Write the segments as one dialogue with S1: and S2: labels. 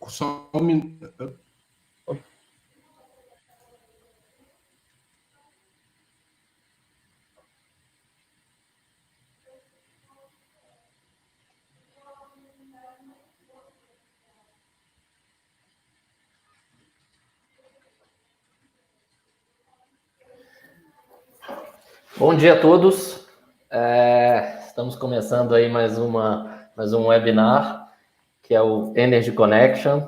S1: Só um minuto.
S2: Bom dia a todos. Estamos começando aí mais um webinar, que é o Energy Connection.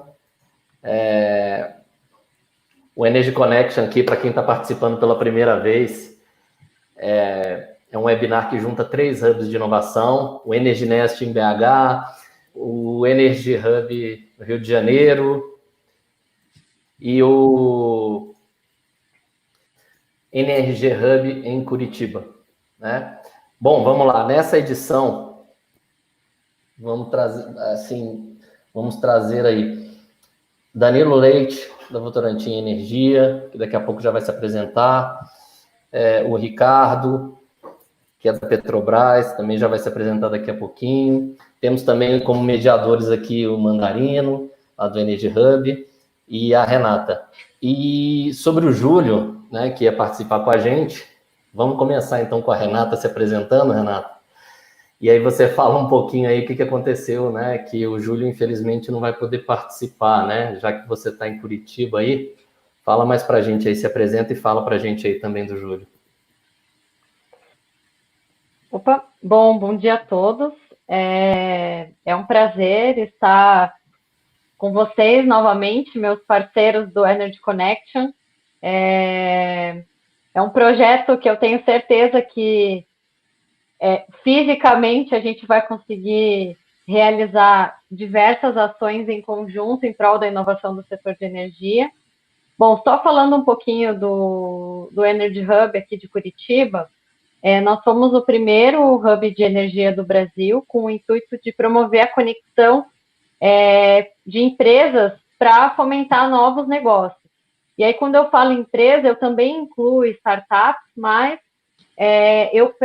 S2: O Energy Connection aqui, para quem está participando pela primeira vez, é um webinar que junta 3 hubs de inovação: o Energy Nest em BH, o Energy Hub no Rio de Janeiro e o Energy Hub em Curitiba, né? Bom, vamos lá. Nessa edição, vamos trazer aí Danilo Leite, da Votorantim Energia, que daqui a pouco já vai se apresentar, o Ricardo, que é da Petrobras, também já vai se apresentar daqui a pouquinho. Temos também como mediadores aqui o Mandarino, lá do Energy Hub, e a Renata. E sobre o Júlio, né, que ia participar com a gente, vamos começar então com a Renata se apresentando, Renata. E aí você fala um pouquinho aí o que aconteceu, né, que o Júlio infelizmente não vai poder participar, né, já que você está em Curitiba aí. Fala mais para a gente aí, se apresenta e fala para a gente aí também do Júlio.
S3: Opa, bom dia a todos. É um prazer estar com vocês novamente, meus parceiros do Energy Connection. É um projeto que eu tenho certeza que fisicamente a gente vai conseguir realizar diversas ações em conjunto em prol da inovação do setor de energia. Bom, só falando um pouquinho do Energy Hub aqui de Curitiba, nós somos o primeiro hub de energia do Brasil com o intuito de promover a conexão de empresas para fomentar novos negócios. E aí, quando eu falo empresa, eu também incluo startups, mas eu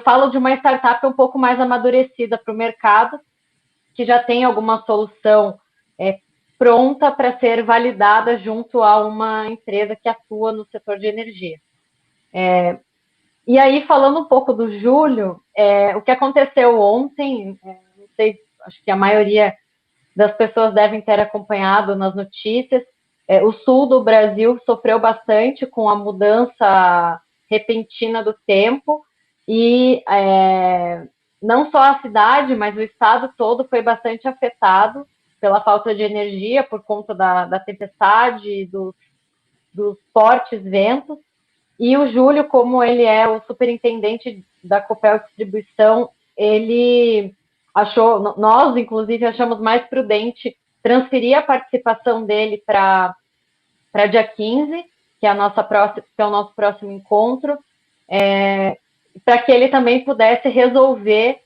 S3: falo de uma startup um pouco mais amadurecida para o mercado, que já tem alguma solução pronta para ser validada junto a uma empresa que atua no setor de energia. E aí, falando um pouco do Júlio, o que aconteceu ontem, não sei, acho que a maioria das pessoas devem ter acompanhado nas notícias, o sul do Brasil sofreu bastante com a mudança repentina do tempo e não só a cidade, mas o estado todo foi bastante afetado pela falta de energia por conta da tempestade, dos fortes ventos. E o Júlio, como ele é o superintendente da Copel Distribuição, ele achou, nós inclusive achamos mais prudente transferir a participação dele para dia 15, que é o nosso próximo encontro, para que ele também pudesse resolver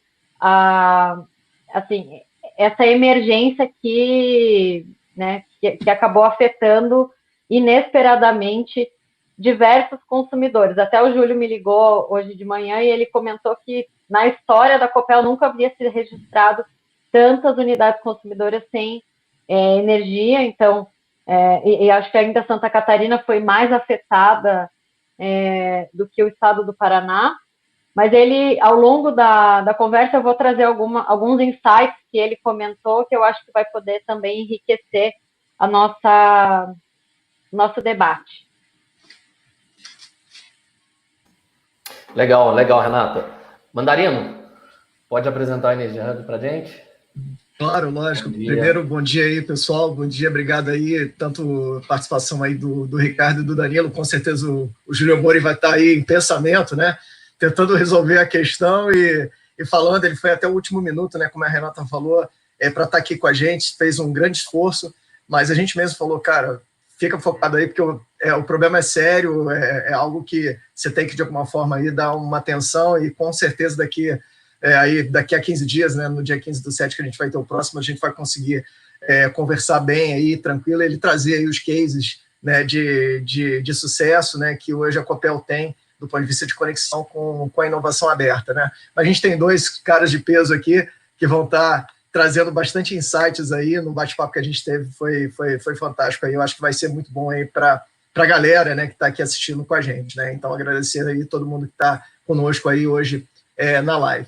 S3: essa emergência que acabou afetando inesperadamente diversos consumidores. Até o Júlio me ligou hoje de manhã e ele comentou que na história da Copel nunca havia sido registrado tantas unidades consumidoras sem energia, então, e acho que ainda Santa Catarina foi mais afetada do que o estado do Paraná, mas ele, ao longo da conversa, eu vou trazer alguns insights que ele comentou, que eu acho que vai poder também enriquecer nosso debate.
S2: Legal, Renata. Mandarino, pode apresentar o Energy Hub para a gente?
S4: Claro, lógico. Primeiro, bom dia aí, pessoal. Bom dia, obrigado aí, tanto a participação aí do Ricardo e do Danilo. Com certeza o Júlio Mori vai estar aí em pensamento, né? Tentando resolver a questão e falando, ele foi até o último minuto, né? Como a Renata falou, para estar aqui com a gente, fez um grande esforço, mas a gente mesmo falou, cara, fica focado aí, porque o problema é sério, é algo que você tem que, de alguma forma, aí, dar uma atenção e, com certeza, daqui a 15 dias, né, no dia 15/7, que a gente vai ter o próximo, a gente vai conseguir conversar bem aí, tranquilo, ele trazer aí os cases, né, de sucesso, né, que hoje a Copel tem, do ponto de vista de conexão com a inovação aberta, né. A gente tem 2 caras de peso aqui, que vão estar trazendo bastante insights aí no bate-papo que a gente teve, foi fantástico aí, eu acho que vai ser muito bom aí para a galera, né, que está aqui assistindo com a gente, né, então agradecer aí todo mundo que está conosco aí hoje na live.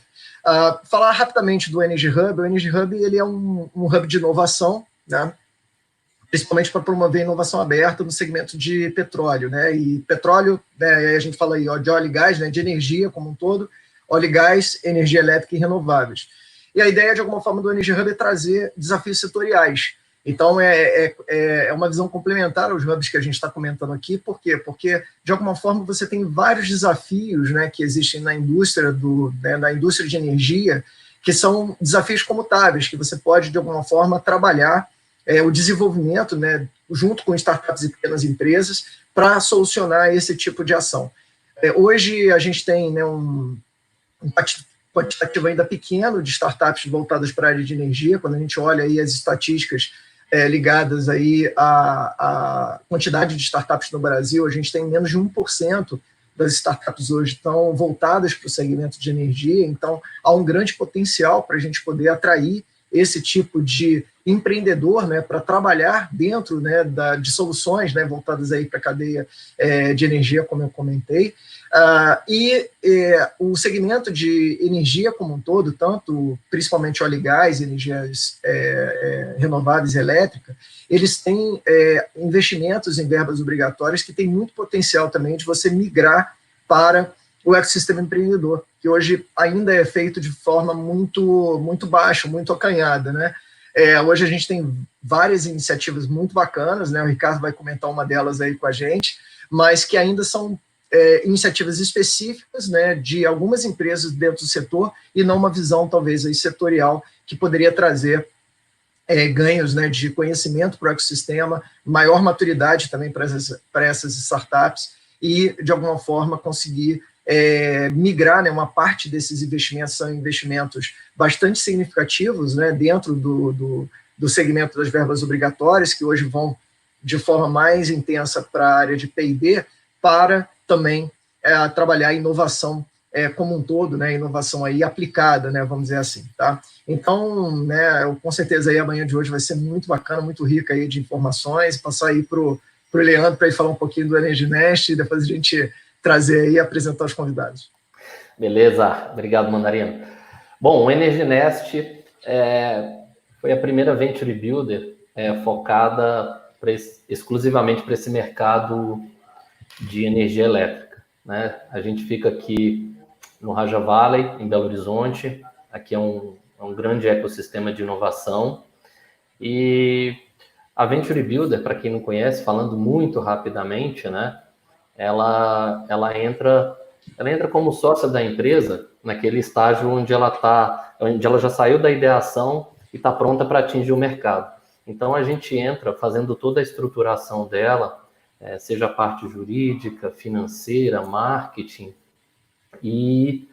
S4: Falar rapidamente do Energy Hub. O Energy Hub ele é um hub de inovação, né, principalmente para promover inovação aberta no segmento de petróleo, né, e petróleo, né, a gente fala aí de óleo e gás, né, de energia como um todo, óleo e gás, energia elétrica e renováveis. E a ideia, de alguma forma, do Energy Hub é trazer desafios setoriais. Então, é uma visão complementar aos hubs que a gente está comentando aqui. Por quê? Porque, de alguma forma, você tem vários desafios, né, que existem na indústria, na indústria de energia, que são desafios comutáveis, que você pode, de alguma forma, trabalhar o desenvolvimento, né, junto com startups e pequenas empresas, para solucionar esse tipo de ação. Hoje, a gente tem, né, um quantitativo ainda pequeno de startups voltadas para a área de energia. Quando a gente olha aí as estatísticas ligadas aí à quantidade de startups no Brasil, a gente tem menos de 1% das startups hoje estão voltadas para o segmento de energia, então há um grande potencial para a gente poder atrair esse tipo de empreendedor, né, para trabalhar dentro, né, de soluções, né, voltadas aí para a cadeia de energia, como eu comentei. O segmento de energia como um todo, tanto principalmente óleo e gás, energias renováveis e elétrica, eles têm investimentos em verbas obrigatórias que têm muito potencial também de você migrar para o ecossistema empreendedor, que hoje ainda é feito de forma muito baixa, muito acanhada, né? Hoje a gente tem várias iniciativas muito bacanas, né? O Ricardo vai comentar uma delas aí com a gente, mas que ainda são iniciativas específicas, né, de algumas empresas dentro do setor e não uma visão, talvez, aí, setorial que poderia trazer ganhos, né, de conhecimento para o ecossistema, maior maturidade também para essas startups e, de alguma forma, conseguir migrar, né, uma parte desses investimentos são investimentos bastante significativos, né, dentro do segmento das verbas obrigatórias, que hoje vão de forma mais intensa para a área de P&D, para também trabalhar a inovação como um todo, né, inovação aí aplicada, né, vamos dizer assim, tá? Então, né, com certeza aí a manhã de hoje vai ser muito bacana, muito rica aí de informações, passar aí pro Leandro para ele falar um pouquinho do Energy Nest e depois a gente trazer aí e apresentar os convidados.
S2: Beleza, obrigado, Mandarino. Bom, o Energy Nest foi a primeira Venture Builder focada exclusivamente para esse mercado de energia elétrica, né? A gente fica aqui no Raja Valley, em Belo Horizonte. Aqui é um grande ecossistema de inovação. E a Venture Builder, para quem não conhece, falando muito rapidamente, né? Ela entra como sócia da empresa naquele estágio onde ela já saiu da ideação e está pronta para atingir o mercado. Então a gente entra fazendo toda a estruturação dela, seja a parte jurídica, financeira, marketing, e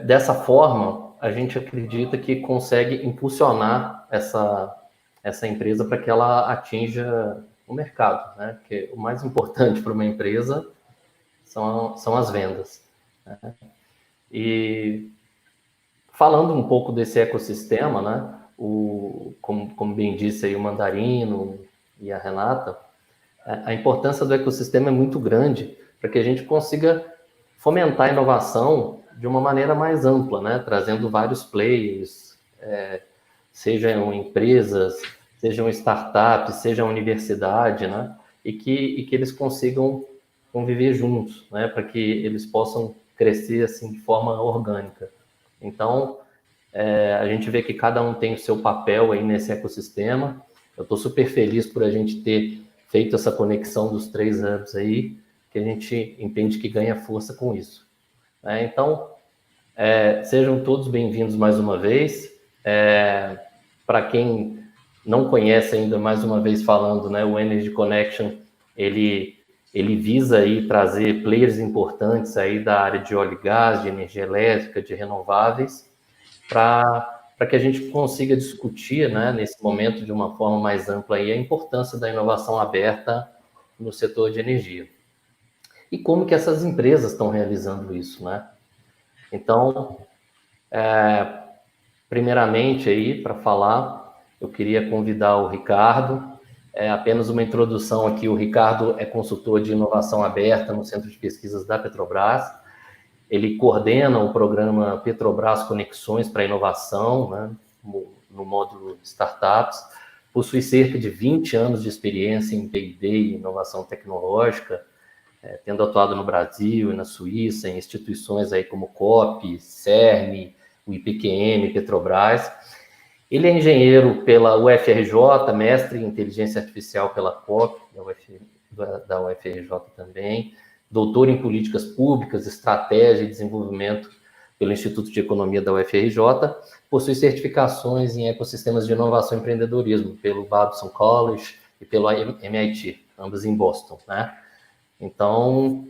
S2: dessa forma a gente acredita que consegue impulsionar essa empresa para que ela atinja o mercado, né? Porque o mais importante para uma empresa são as vendas, né? E falando um pouco desse ecossistema, né? Como bem disse aí o Mandarino e a Renata, a importância do ecossistema é muito grande para que a gente consiga fomentar a inovação de uma maneira mais ampla, né? Trazendo vários players, sejam empresas, sejam startups, sejam universidade, né? E que eles consigam conviver juntos, né? Para que eles possam crescer assim de forma orgânica. Então, a gente vê que cada um tem o seu papel aí nesse ecossistema. Eu estou super feliz por a gente ter feito essa conexão dos 3 hubs aí, que a gente entende que ganha força com isso. Então, sejam todos bem-vindos mais uma vez. Para quem não conhece ainda, mais uma vez falando, né, o Energy Connection, ele visa aí trazer players importantes aí da área de óleo e gás, de energia elétrica, de renováveis, para que a gente consiga discutir, né, nesse momento de uma forma mais ampla aí, a importância da inovação aberta no setor de energia. E como que essas empresas estão realizando isso, né? Então, Primeiramente, aí, para falar, eu queria convidar o Ricardo. Apenas uma introdução aqui. O Ricardo é consultor de inovação aberta no Centro de Pesquisas da Petrobras. Ele coordena o programa Petrobras Conexões para Inovação, né, no módulo Startups. Possui cerca de 20 anos de experiência em P&D e inovação tecnológica, tendo atuado no Brasil e na Suíça, em instituições aí como COP, CERN, o IPQM, Petrobras. Ele é engenheiro pela UFRJ, mestre em inteligência artificial pela COP, da UFRJ também, doutor em políticas públicas, estratégia e desenvolvimento pelo Instituto de Economia da UFRJ, possui certificações em ecossistemas de inovação e empreendedorismo pelo Babson College e pelo MIT, ambos em Boston, né? Então,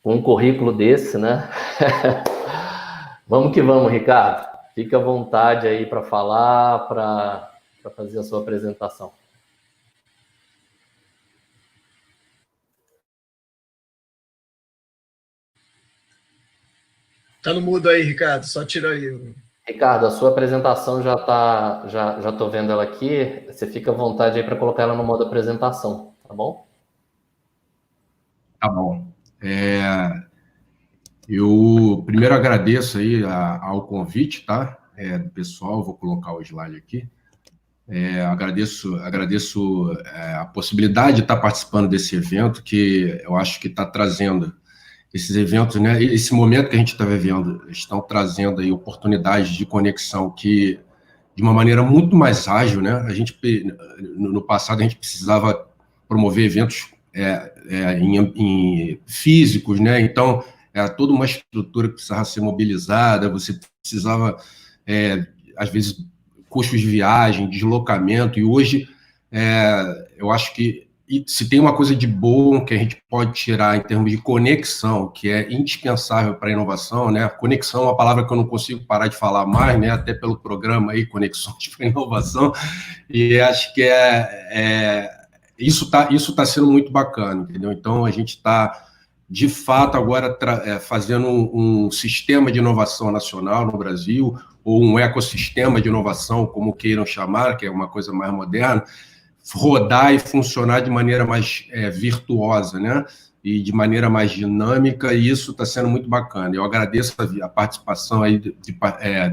S2: com um currículo desse, né? Vamos que vamos, Ricardo. Fique à vontade aí para falar, para fazer a sua apresentação.
S4: Tá no mudo aí, Ricardo, só tira aí.
S2: Ricardo, a sua apresentação já estou vendo ela aqui. Você fica à vontade aí para colocar ela no modo apresentação, tá bom?
S1: Tá bom. Eu primeiro agradeço aí ao convite, tá? Do pessoal, vou colocar o slide aqui. Agradeço a possibilidade de estar participando desse evento, que eu acho que está trazendo esses eventos, né? Esse momento que a gente está vivendo, estão trazendo aí oportunidades de conexão que, de uma maneira muito mais ágil, né? No passado, a gente precisava promover eventos em físicos, né? Então, era toda uma estrutura que precisava ser mobilizada, você precisava, às vezes, custos de viagem, deslocamento, e hoje eu acho que se tem uma coisa de bom que a gente pode tirar em termos de conexão, que é indispensável para a inovação, né? Conexão é uma palavra que eu não consigo parar de falar mais, né? Até pelo programa aí, Conexões para a Inovação, e acho que isso tá sendo muito bacana, entendeu? Então, a gente está, de fato, agora fazendo um sistema de inovação nacional no Brasil, ou um ecossistema de inovação, como queiram chamar, que é uma coisa mais moderna, rodar e funcionar de maneira mais virtuosa, né? E de maneira mais dinâmica, e isso está sendo muito bacana. Eu agradeço a participação aí,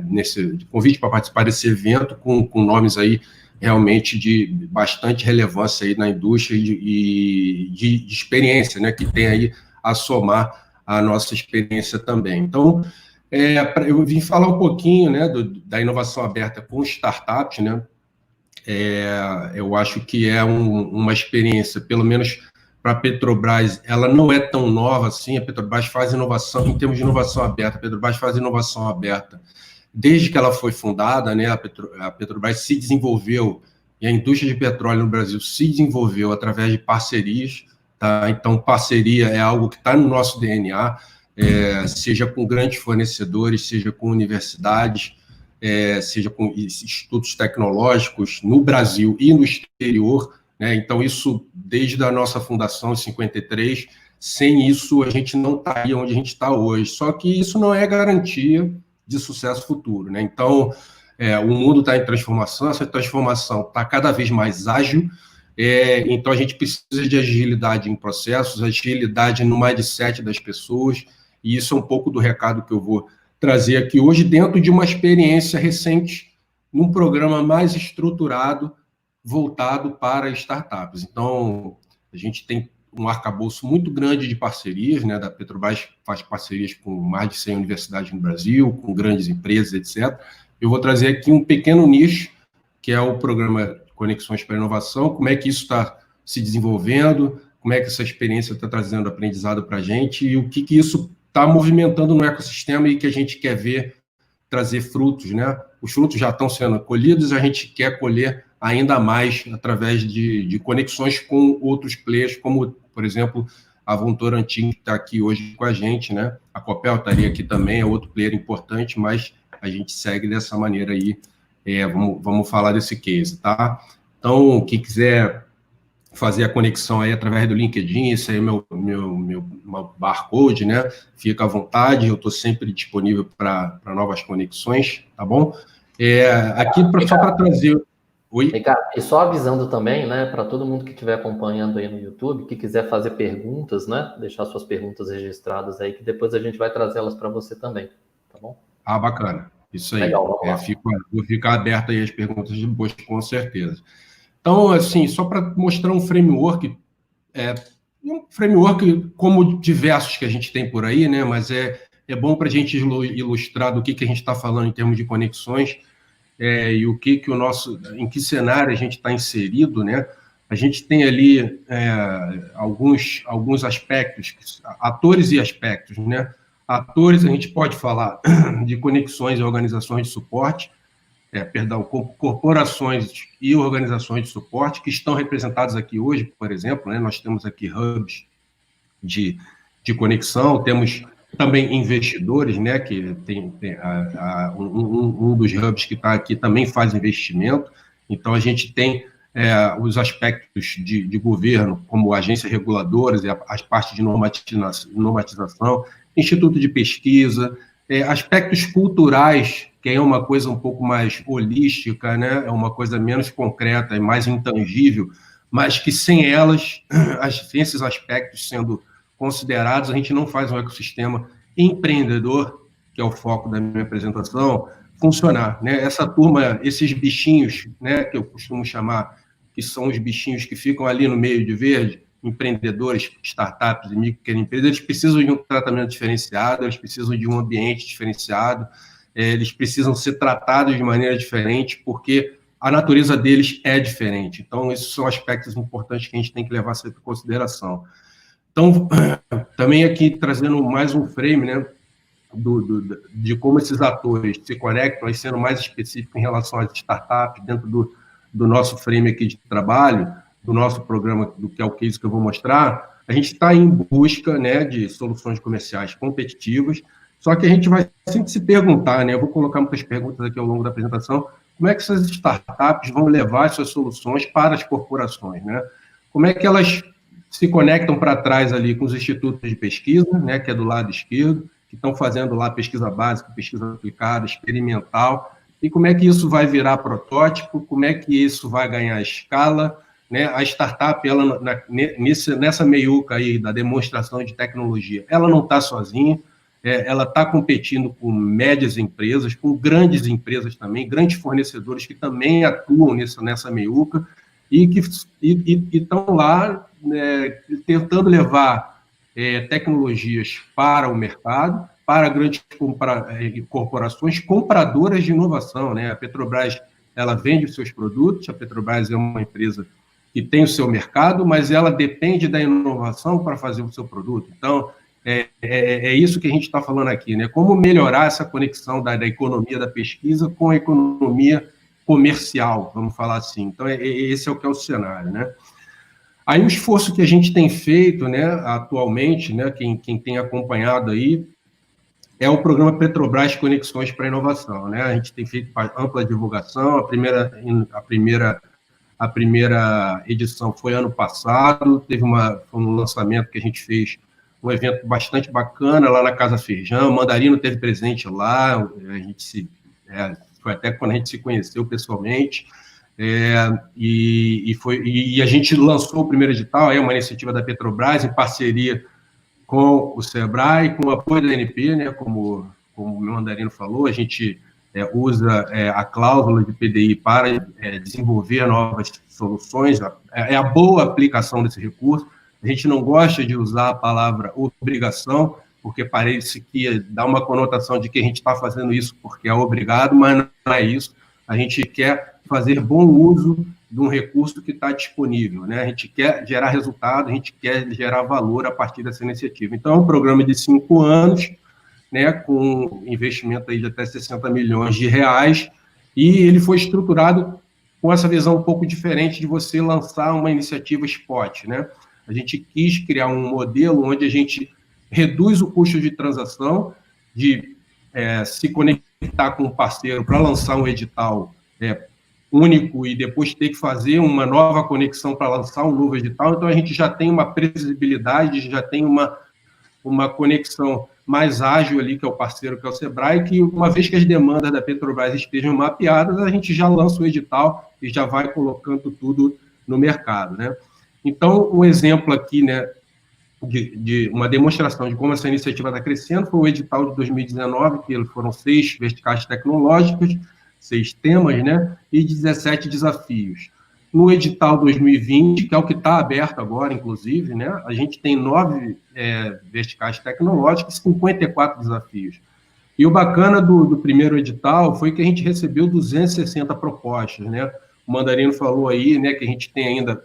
S1: nesse convite para participar desse evento, com nomes aí realmente de bastante relevância aí na indústria e de experiência, né? Que tem aí a somar a nossa experiência também. Então, eu vim falar um pouquinho, né, da inovação aberta com startups, né? Eu acho que é uma experiência, pelo menos para a Petrobras, ela não é tão nova assim. A Petrobras faz inovação, em termos de inovação aberta, a Petrobras faz inovação aberta desde que ela foi fundada, né? A Petrobras se desenvolveu, e a indústria de petróleo no Brasil se desenvolveu através de parcerias, tá? Então, parceria é algo que está no nosso DNA, seja com grandes fornecedores, seja com universidades, seja com institutos tecnológicos no Brasil e no exterior, né? Então, isso desde a nossa fundação em 53, sem isso a gente não estaria onde a gente está hoje. Só que isso não é garantia de sucesso futuro, né? Então, o mundo está em transformação, essa transformação está cada vez mais ágil, então a gente precisa de agilidade em processos, agilidade no mindset das pessoas, e isso é um pouco do recado que eu vou trazer aqui hoje, dentro de uma experiência recente, num programa mais estruturado, voltado para startups. Então, a gente tem um arcabouço muito grande de parcerias, né? Da Petrobras faz parcerias com mais de 100 universidades no Brasil, com grandes empresas, etc. Eu vou trazer aqui um pequeno nicho, que é o programa Conexões para a Inovação, como é que isso está se desenvolvendo, como é que essa experiência está trazendo aprendizado para a gente e o que isso está movimentando no ecossistema e que a gente quer ver trazer frutos, né? Os frutos já estão sendo colhidos, a gente quer colher ainda mais através de conexões com outros players, como, por exemplo, a Votorantim, que está aqui hoje com a gente, né? A Copel estaria aqui também, é outro player importante, mas a gente segue dessa maneira aí. Vamos falar desse case, tá? Então, quem quiser fazer a conexão aí através do LinkedIn, esse aí é meu barcode, né? Fica à vontade, eu estou sempre disponível para novas conexões, tá bom? Aqui, só para trazer... Oi?
S2: Ricardo, e só avisando também, né, para todo mundo que estiver acompanhando aí no YouTube, que quiser fazer perguntas, né, deixar suas perguntas registradas aí, que depois a gente vai trazê-las para você também, tá bom?
S1: Bacana. Isso aí.
S2: Legal, vamos lá.
S1: Vou ficar aberto aí as perguntas depois, com certeza. Então, assim, só para mostrar um framework como diversos que a gente tem por aí, né, mas é bom para a gente ilustrar do que a gente está falando em termos de conexões, e o que o nosso, em que cenário a gente está inserido, né? A gente tem ali alguns aspectos, atores e aspectos, né? Atores, a gente pode falar de conexões e organizações de suporte, corporações e organizações de suporte que estão representadas aqui hoje, por exemplo, né? Nós temos aqui hubs de conexão, temos também investidores, né, que tem um dos hubs que está aqui também faz investimento. Então, a gente tem os aspectos de governo, como agências reguladoras, as partes de normatização, instituto de pesquisa, aspectos culturais, que é uma coisa um pouco mais holística, né, é uma coisa menos concreta e mais intangível, mas que sem elas, esses aspectos sendo considerados, a gente não faz um ecossistema empreendedor, que é o foco da minha apresentação, funcionar, né? Essa turma, esses bichinhos, né, que eu costumo chamar, que são os bichinhos que ficam ali no meio de verde, empreendedores, startups e microempresas, eles precisam de um tratamento diferenciado, eles precisam de um ambiente diferenciado, eles precisam ser tratados de maneira diferente, porque a natureza deles é diferente. Então, esses são aspectos importantes que a gente tem que levar em consideração. Então, também aqui trazendo mais um frame, né, de como esses atores se conectam, aí sendo mais específico em relação às startups, dentro do nosso frame aqui de trabalho, do nosso programa, do que é o case que eu vou mostrar, a gente está em busca, né, de soluções comerciais competitivas, só que a gente vai sempre se perguntar, né, eu vou colocar muitas perguntas aqui ao longo da apresentação, como é que essas startups vão levar suas soluções para as corporações, né? Como é que elas se conectam para trás ali com os institutos de pesquisa, né, que é do lado esquerdo, que estão fazendo lá pesquisa básica, pesquisa aplicada, experimental, e como é que isso vai virar protótipo, como é que isso vai ganhar escala, né? A startup, ela, nessa meiuca aí da demonstração de tecnologia, ela não está sozinha, ela está competindo com médias empresas, com grandes empresas também, grandes fornecedores que também atuam nessa meiuca, e que estão lá tentando levar tecnologias para o mercado, para grandes corporações compradoras de inovação, né? A Petrobras, ela vende os seus produtos, a Petrobras é uma empresa que tem o seu mercado, mas ela depende da inovação para fazer o seu produto. Então, é isso que a gente está falando aqui, né? Como melhorar essa conexão da economia da pesquisa com a economia comercial, vamos falar assim. Então, esse é o que é o cenário, né? Aí, o esforço que a gente tem feito, né, atualmente, né, quem tem acompanhado aí, é o programa Petrobras Conexões para a Inovação, né? A gente tem feito ampla divulgação, a primeira edição foi ano passado, teve um lançamento que a gente fez, um evento bastante bacana lá na Casa Feijão, o Mandarino teve presente lá, a gente foi até quando a gente se conheceu pessoalmente, e a gente lançou o primeiro edital, é uma iniciativa da Petrobras, em parceria com o Sebrae, com o apoio da ANP, né, como o meu Mandarino falou, a gente usa a cláusula de PDI para desenvolver novas soluções, é a boa aplicação desse recurso. A gente não gosta de usar a palavra obrigação, porque parece que dá uma conotação de que a gente está fazendo isso porque é obrigado, mas não é isso. A gente quer fazer bom uso de um recurso que está disponível, né? A gente quer gerar resultado, a gente quer gerar valor a partir dessa iniciativa. Então, é um programa de 5 anos, né, com investimento aí de até 60 milhões de reais, e ele foi estruturado com essa visão um pouco diferente de você lançar uma iniciativa spot, né? A gente quis criar um modelo onde a gente reduz o custo de transação, de se conectar com um parceiro para lançar um edital único e depois ter que fazer uma nova conexão para lançar um novo edital. Então, a gente já tem uma previsibilidade, já tem uma conexão mais ágil ali, que é o parceiro, que é o Sebrae, que uma vez que as demandas da Petrobras estejam mapeadas, a gente já lança o edital e já vai colocando tudo no mercado, né? Então, um exemplo aqui, né, de uma demonstração de como essa iniciativa está crescendo foi o edital de 2019, que foram 6 verticais tecnológicas, 6 temas, né, e 17 desafios. No edital 2020, que é o que está aberto agora, inclusive, né, a gente tem 9 verticais tecnológicas e 54 desafios. E o bacana do primeiro edital foi que a gente recebeu 260 propostas, né? O Mandarino falou aí, né, que a gente tem ainda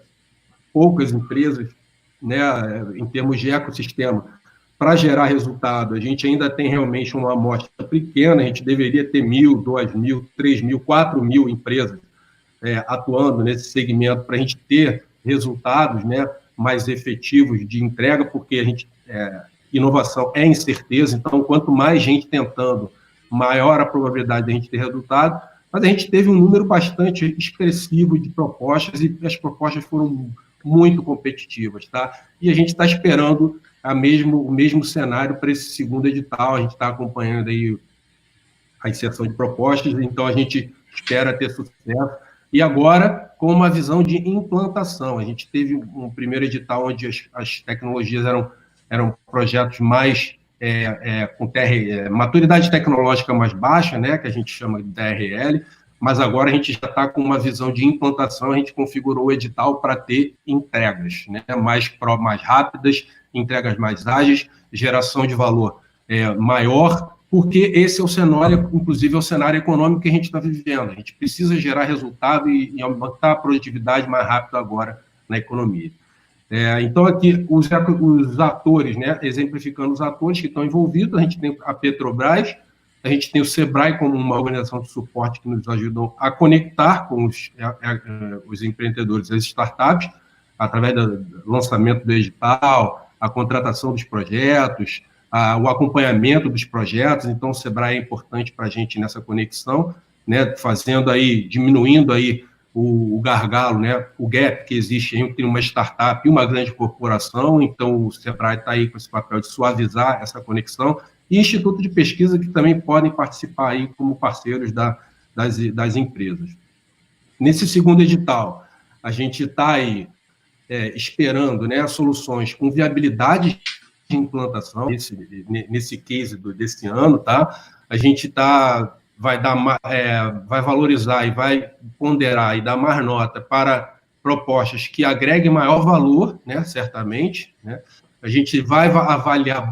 S1: poucas empresas, né, em termos de ecossistema, para gerar resultado. A gente ainda tem realmente uma amostra pequena, a gente deveria ter 1.000, 2.000, 3.000, 4.000 empresas atuando nesse segmento para a gente ter resultados, né, mais efetivos de entrega, porque a gente, inovação é incerteza, então quanto mais gente tentando, maior a probabilidade de a gente ter resultado, mas a gente teve um número bastante expressivo de propostas e as propostas foram muito competitivas, tá? E a gente está esperando o mesmo cenário para esse segundo edital, a gente está acompanhando aí a inserção de propostas, então a gente espera ter sucesso. E agora, com uma visão de implantação, a gente teve um primeiro edital onde as tecnologias eram projetos mais com maturidade tecnológica mais baixa, né, que a gente chama de DRL, mas agora a gente já está com uma visão de implantação, a gente configurou o edital para ter entregas, né, mais rápidas, entregas mais ágeis, geração de valor maior, porque esse é o cenário, inclusive é o cenário econômico que a gente está vivendo. A gente precisa gerar resultado e aumentar a produtividade mais rápido agora na economia. Então, aqui, os atores, né, exemplificando os atores que estão envolvidos, a gente tem a Petrobras, a gente tem o Sebrae como uma organização de suporte que nos ajudam a conectar com os empreendedores, as startups, através do lançamento do edital, a contratação dos projetos, o acompanhamento dos projetos. Então, o Sebrae é importante para a gente nessa conexão, né, diminuindo aí o gargalo, né, o gap que existe entre uma startup e uma grande corporação. Então, o Sebrae está aí com esse papel de suavizar essa conexão, e instituto de pesquisa que também podem participar aí como parceiros das empresas. Nesse segundo edital, a gente está aí esperando, né, soluções com viabilidade de implantação, nesse case desse ano, tá? A gente vai valorizar e vai ponderar e dar mais nota para propostas que agreguem maior valor, né, certamente, né? A gente vai avaliar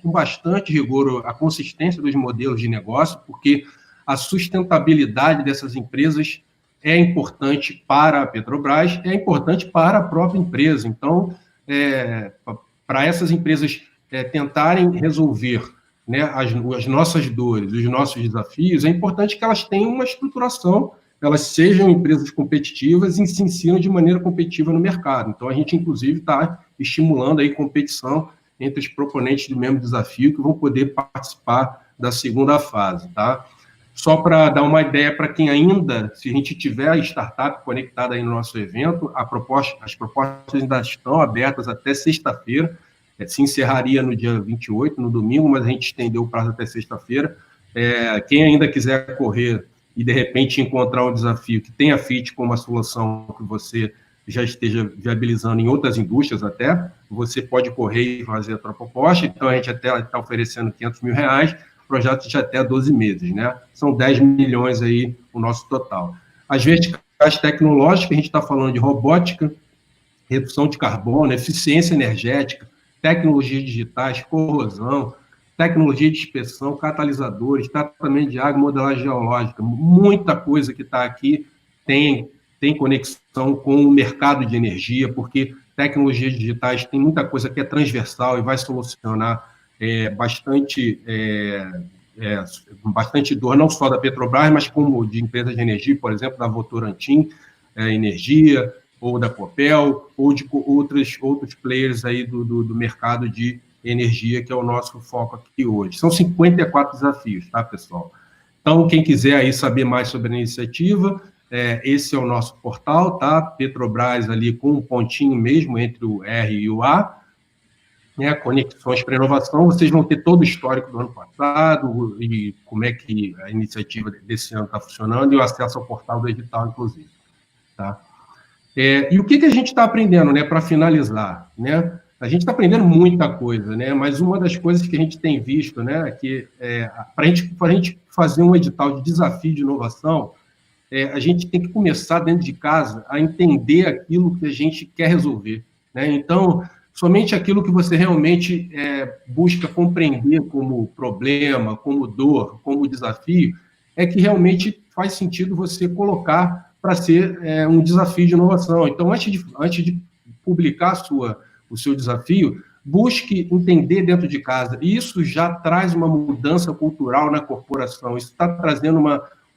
S1: com bastante rigor a consistência dos modelos de negócio, porque a sustentabilidade dessas empresas é importante para a Petrobras, é importante para a própria empresa. Então, para essas empresas tentarem resolver, né, as nossas dores, os nossos desafios, é importante que elas tenham uma estruturação, elas sejam empresas competitivas e se ensinam de maneira competitiva no mercado. Então, a gente, inclusive, está estimulando aí competição entre os proponentes do mesmo desafio que vão poder participar da segunda fase, tá? Só para dar uma ideia para quem ainda, se a gente tiver a startup conectada aí no nosso evento, as propostas ainda estão abertas até sexta-feira, se encerraria no dia 28, no domingo, mas a gente estendeu o prazo até sexta-feira. Quem ainda quiser correr e, de repente, encontrar um desafio que tenha fit com uma solução que você já esteja viabilizando em outras indústrias até, você pode correr e fazer a sua proposta. Então, a gente até está oferecendo R$500 mil, projetos de até 12 meses, né? São 10 milhões aí o nosso total. As verticais tecnológicas, a gente está falando de robótica, redução de carbono, eficiência energética, tecnologias digitais, corrosão, tecnologia de inspeção, catalisadores, tratamento de água, modelagem geológica, muita coisa que está aqui tem conexão com o mercado de energia, porque tecnologias digitais tem muita coisa que é transversal e vai solucionar bastante dor, não só da Petrobras, mas como de empresas de energia, por exemplo, da Votorantim Energia, ou da Copel, ou de outros players aí do mercado de energia, que é o nosso foco aqui hoje. São 54 desafios, tá, pessoal? Então, quem quiser aí saber mais sobre a iniciativa, esse é o nosso portal, tá? Petrobras ali com um pontinho mesmo entre o R e o A. né, conexões para inovação, vocês vão ter todo o histórico do ano passado e como é que a iniciativa desse ano está funcionando e o acesso ao portal do edital, inclusive. Tá? E o que a gente está aprendendo, né, para finalizar? Né? A gente está aprendendo muita coisa, né, mas uma das coisas que a gente tem visto, né, que para a gente fazer um edital de desafio de inovação, a gente tem que começar dentro de casa a entender aquilo que a gente quer resolver. Né? Então, somente aquilo que você realmente busca compreender como problema, como dor, como desafio, é que realmente faz sentido você colocar para ser um desafio de inovação. Então, antes de publicar o seu desafio, busque entender dentro de casa. Isso já traz uma mudança cultural na corporação. Isso está trazendo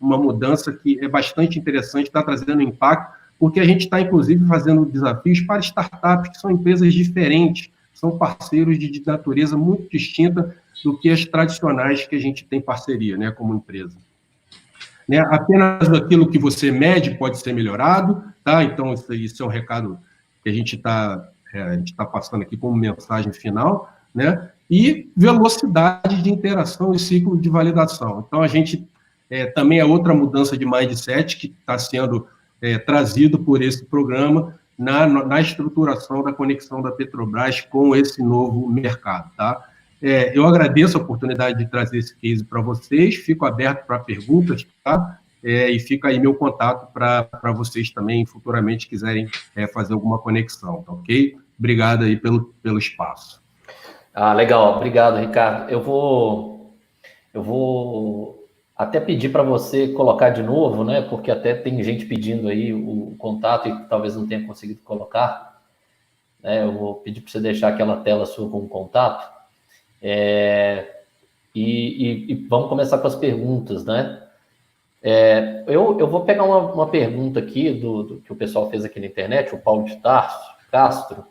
S1: uma mudança que é bastante interessante, está trazendo impacto, porque a gente está, inclusive, fazendo desafios para startups, que são empresas diferentes, são parceiros de natureza muito distinta do que as tradicionais que a gente tem parceria, né, como empresa. Né, apenas aquilo que você mede pode ser melhorado, tá? Então, isso é um recado que a gente está passando aqui como mensagem final, né? E velocidade de interação e ciclo de validação. Então, a gente também é outra mudança de mindset que está sendo trazido por esse programa na estruturação da conexão da Petrobras com esse novo mercado, tá? Eu agradeço a oportunidade de trazer esse case para vocês, fico aberto para perguntas, tá? E fica aí meu contato para vocês também, futuramente, quiserem fazer alguma conexão, tá ok? Obrigado aí pelo espaço.
S2: Legal, obrigado, Ricardo. Eu vou até pedir para você colocar de novo, né? Porque até tem gente pedindo aí o contato e talvez não tenha conseguido colocar. Né? Eu vou pedir para você deixar aquela tela sua com o contato. E vamos começar com as perguntas, né? Eu vou pegar uma pergunta aqui do que o pessoal fez aqui na internet, o Paulo de Castro.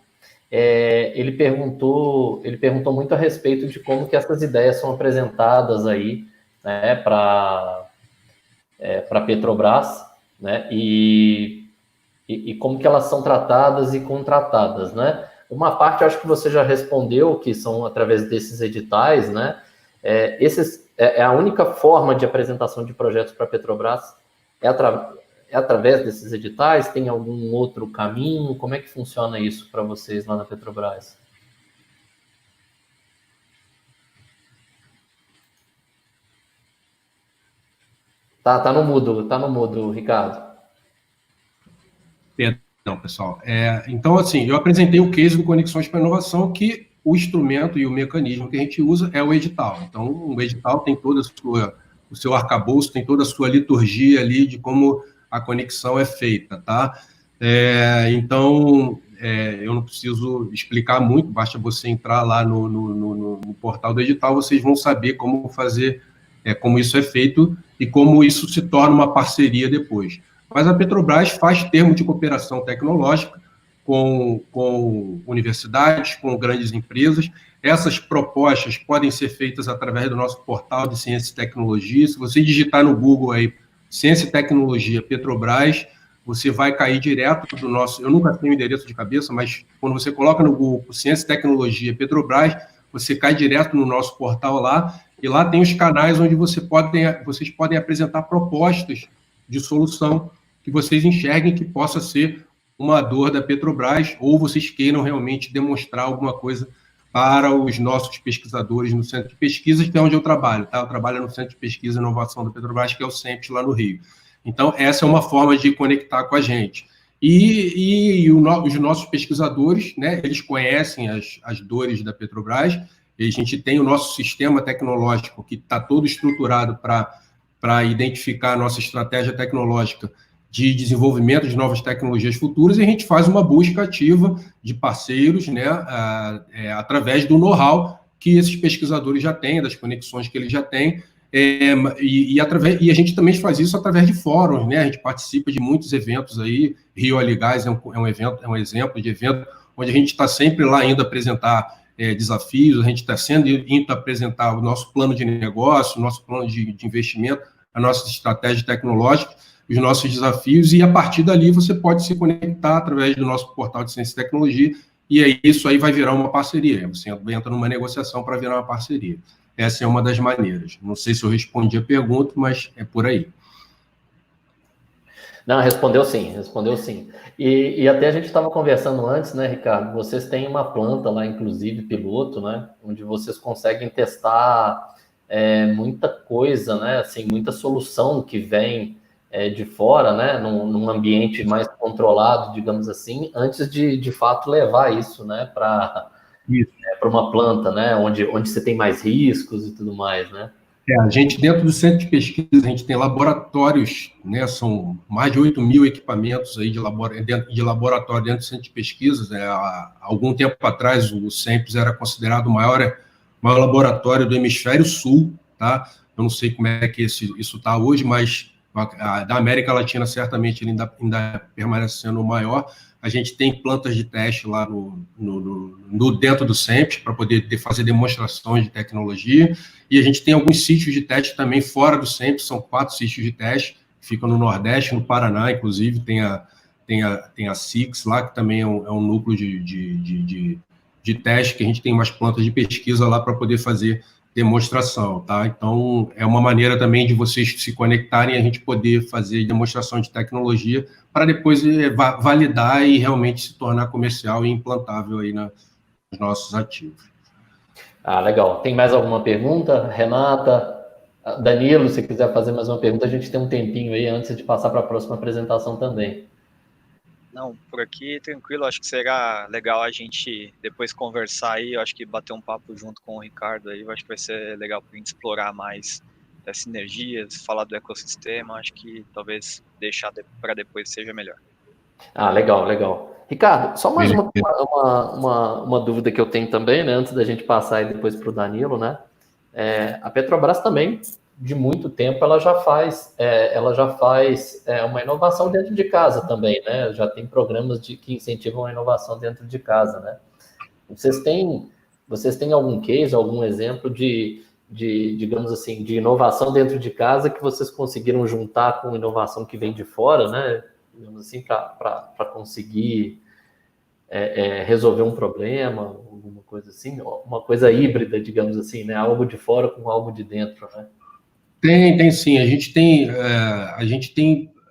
S2: Ele perguntou muito a respeito de como que essas ideias são apresentadas aí, né, para Petrobras, né, e como que elas são tratadas e contratadas, né? Uma parte eu acho que você já respondeu, que são através desses editais, né? A única forma de apresentação de projetos para a Petrobras é através desses editais? Tem algum outro caminho? Como é que funciona isso para vocês lá na Petrobras? Tá no mudo, Ricardo.
S1: Perdão, pessoal. Então, assim, eu apresentei o case do Conexões para Inovação, que o instrumento e o mecanismo que a gente usa é o edital. Então, o edital tem todo o seu arcabouço, tem toda a sua liturgia ali de como a conexão é feita, tá? Então, eu não preciso explicar muito, basta você entrar lá no portal do edital, vocês vão saber como fazer, como isso é feito e como isso se torna uma parceria depois. Mas a Petrobras faz termo de cooperação tecnológica com universidades, com grandes empresas. Essas propostas podem ser feitas através do nosso portal de Ciência e Tecnologia. Se você digitar no Google aí, Ciência e Tecnologia Petrobras, você vai cair direto do nosso... Eu nunca tenho o endereço de cabeça, mas quando você coloca no Google Ciência e Tecnologia Petrobras, você cai direto no nosso portal lá, e lá tem os canais onde vocês podem apresentar propostas de solução que vocês enxerguem que possa ser uma dor da Petrobras, ou vocês queiram realmente demonstrar alguma coisa para os nossos pesquisadores no Centro de Pesquisas, que é onde eu trabalho, tá? Eu trabalho no Centro de Pesquisa e Inovação da Petrobras, que é o CEMPES, lá no Rio. Então, essa é uma forma de conectar com a gente. E os nossos pesquisadores, né, eles conhecem as dores da Petrobras, e a gente tem o nosso sistema tecnológico que está todo estruturado para identificar a nossa estratégia tecnológica de desenvolvimento de novas tecnologias futuras, e a gente faz uma busca ativa de parceiros, né, através do know-how que esses pesquisadores já têm, das conexões que eles já têm, e a gente também faz isso através de fóruns, né? A gente participa de muitos eventos aí. Rio Oil & Gas é um exemplo de evento onde a gente está sempre lá indo apresentar desafios, a gente está indo apresentar o nosso plano de negócio, o nosso plano de investimento, a nossa estratégia tecnológica, os nossos desafios, e a partir dali você pode se conectar através do nosso portal de Ciência e Tecnologia e aí isso aí vai virar uma parceria. Você entra numa negociação para virar uma parceria. Essa é uma das maneiras. Não sei se eu respondi a pergunta, mas é por aí.
S2: Não, respondeu sim, respondeu sim. E até a gente estava conversando antes, né, Ricardo? Vocês têm uma planta lá, inclusive, piloto, né? Onde vocês conseguem testar muita coisa, né? Assim, muita solução que vem de fora, né? Num ambiente mais controlado, digamos assim, antes de fato levar isso, né? Para uma planta, né? Onde você tem mais riscos e tudo mais, né?
S1: A gente, dentro do centro de pesquisa, a gente tem laboratórios, né, são mais de 8.000 equipamentos aí de laboratório dentro do centro de pesquisa. Há algum tempo atrás, o CEMPES era considerado o maior laboratório do hemisfério sul, tá? Eu não sei como é que isso está hoje, mas da América Latina, certamente, ele ainda permanecendo o maior. A gente tem plantas de teste lá dentro do CEMPES para poder fazer demonstrações de tecnologia, e a gente tem alguns sítios de teste também fora do CEMPES, são 4 sítios de teste, ficam no Nordeste, no Paraná, inclusive, tem a SIX lá, que também é um núcleo de teste, que a gente tem umas plantas de pesquisa lá para poder fazer demonstração, tá? Então, é uma maneira também de vocês se conectarem e a gente poder fazer demonstração de tecnologia para depois validar e realmente se tornar comercial e implantável aí nos nossos ativos.
S2: Ah, legal. Tem mais alguma pergunta? Renata, Danilo, se quiser fazer mais uma pergunta, a gente tem um tempinho aí antes de passar para a próxima apresentação também.
S5: Não, por aqui tranquilo, acho que será legal a gente depois conversar aí, eu acho que bater um papo junto com o Ricardo aí, eu acho que vai ser legal para a gente explorar mais das sinergias, falar do ecossistema, acho que talvez deixar para depois seja melhor.
S2: Ah, legal, legal. Ricardo, só mais uma dúvida que eu tenho também, né, antes da gente passar aí depois para o Danilo, né, a Petrobras também, de muito tempo, ela já faz uma inovação dentro de casa também, né? Já tem programas que incentivam a inovação dentro de casa, né? Vocês têm algum case, algum exemplo digamos assim, de inovação dentro de casa que vocês conseguiram juntar com inovação que vem de fora, né? Digamos assim, para conseguir resolver um problema, alguma coisa assim, uma coisa híbrida, digamos assim, né? Algo de fora com algo de dentro, né?
S1: Tem sim. A gente tem,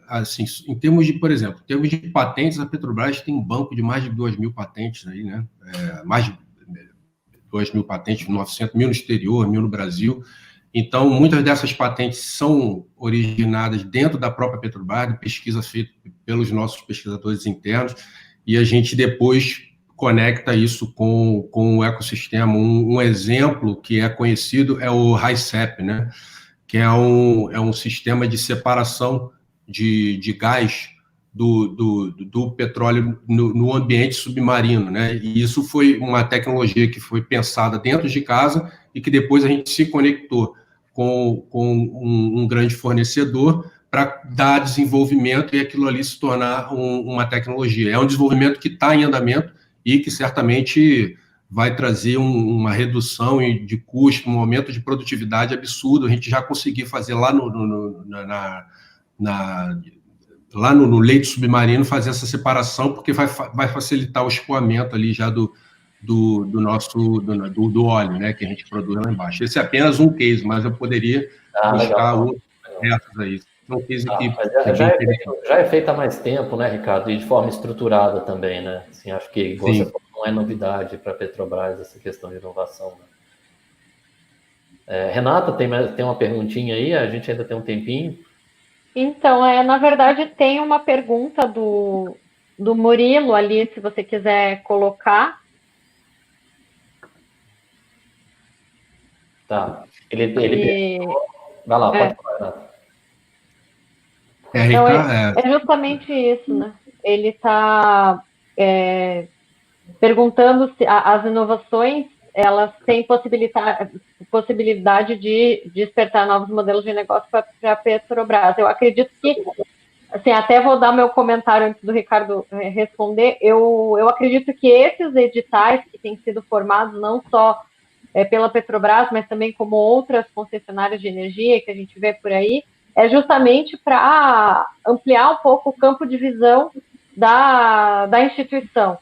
S1: assim, em termos de, por exemplo, em termos de patentes, a Petrobras tem um banco de mais de 2.000 patentes aí, né? Mais de 2.000 patentes, 900 mil no exterior, 1.000 no Brasil. Então, muitas dessas patentes são originadas dentro da própria Petrobras, de pesquisa feita pelos nossos pesquisadores internos, e a gente depois conecta isso com o ecossistema. Um exemplo que é conhecido é o HICEP, né? Que é um sistema de separação de gás do petróleo no ambiente submarino, né? E isso foi uma tecnologia que foi pensada dentro de casa e que depois a gente se conectou com um grande fornecedor para dar desenvolvimento e aquilo ali se tornar uma tecnologia. É um desenvolvimento que está em andamento e que certamente vai trazer uma redução de custo, um aumento de produtividade absurdo. A gente já conseguiu fazer lá no leito submarino, fazer essa separação, porque vai facilitar o escoamento ali já do óleo, né, que a gente produz lá embaixo. Esse é apenas um case, mas eu poderia buscar outros retos aí. Então, case que
S2: já é feito há mais tempo, né, Ricardo? E de forma estruturada também, né? Assim, acho que você não é novidade para a Petrobras essa questão de inovação, né? Renata, tem uma perguntinha aí? A gente ainda tem um tempinho.
S3: Então, na verdade, tem uma pergunta do Murilo ali, se você quiser colocar.
S2: Tá. Ele vai lá, pode falar, Renata.
S3: Então, é justamente isso, né? Ele está perguntando se as inovações elas têm possibilidade de despertar novos modelos de negócio para a Petrobras. Eu acredito que, assim, até vou dar meu comentário antes do Ricardo responder, eu acredito que esses editais que têm sido formados, não só pela Petrobras, mas também como outras concessionárias de energia que a gente vê por aí, é justamente para ampliar um pouco o campo de visão da instituição.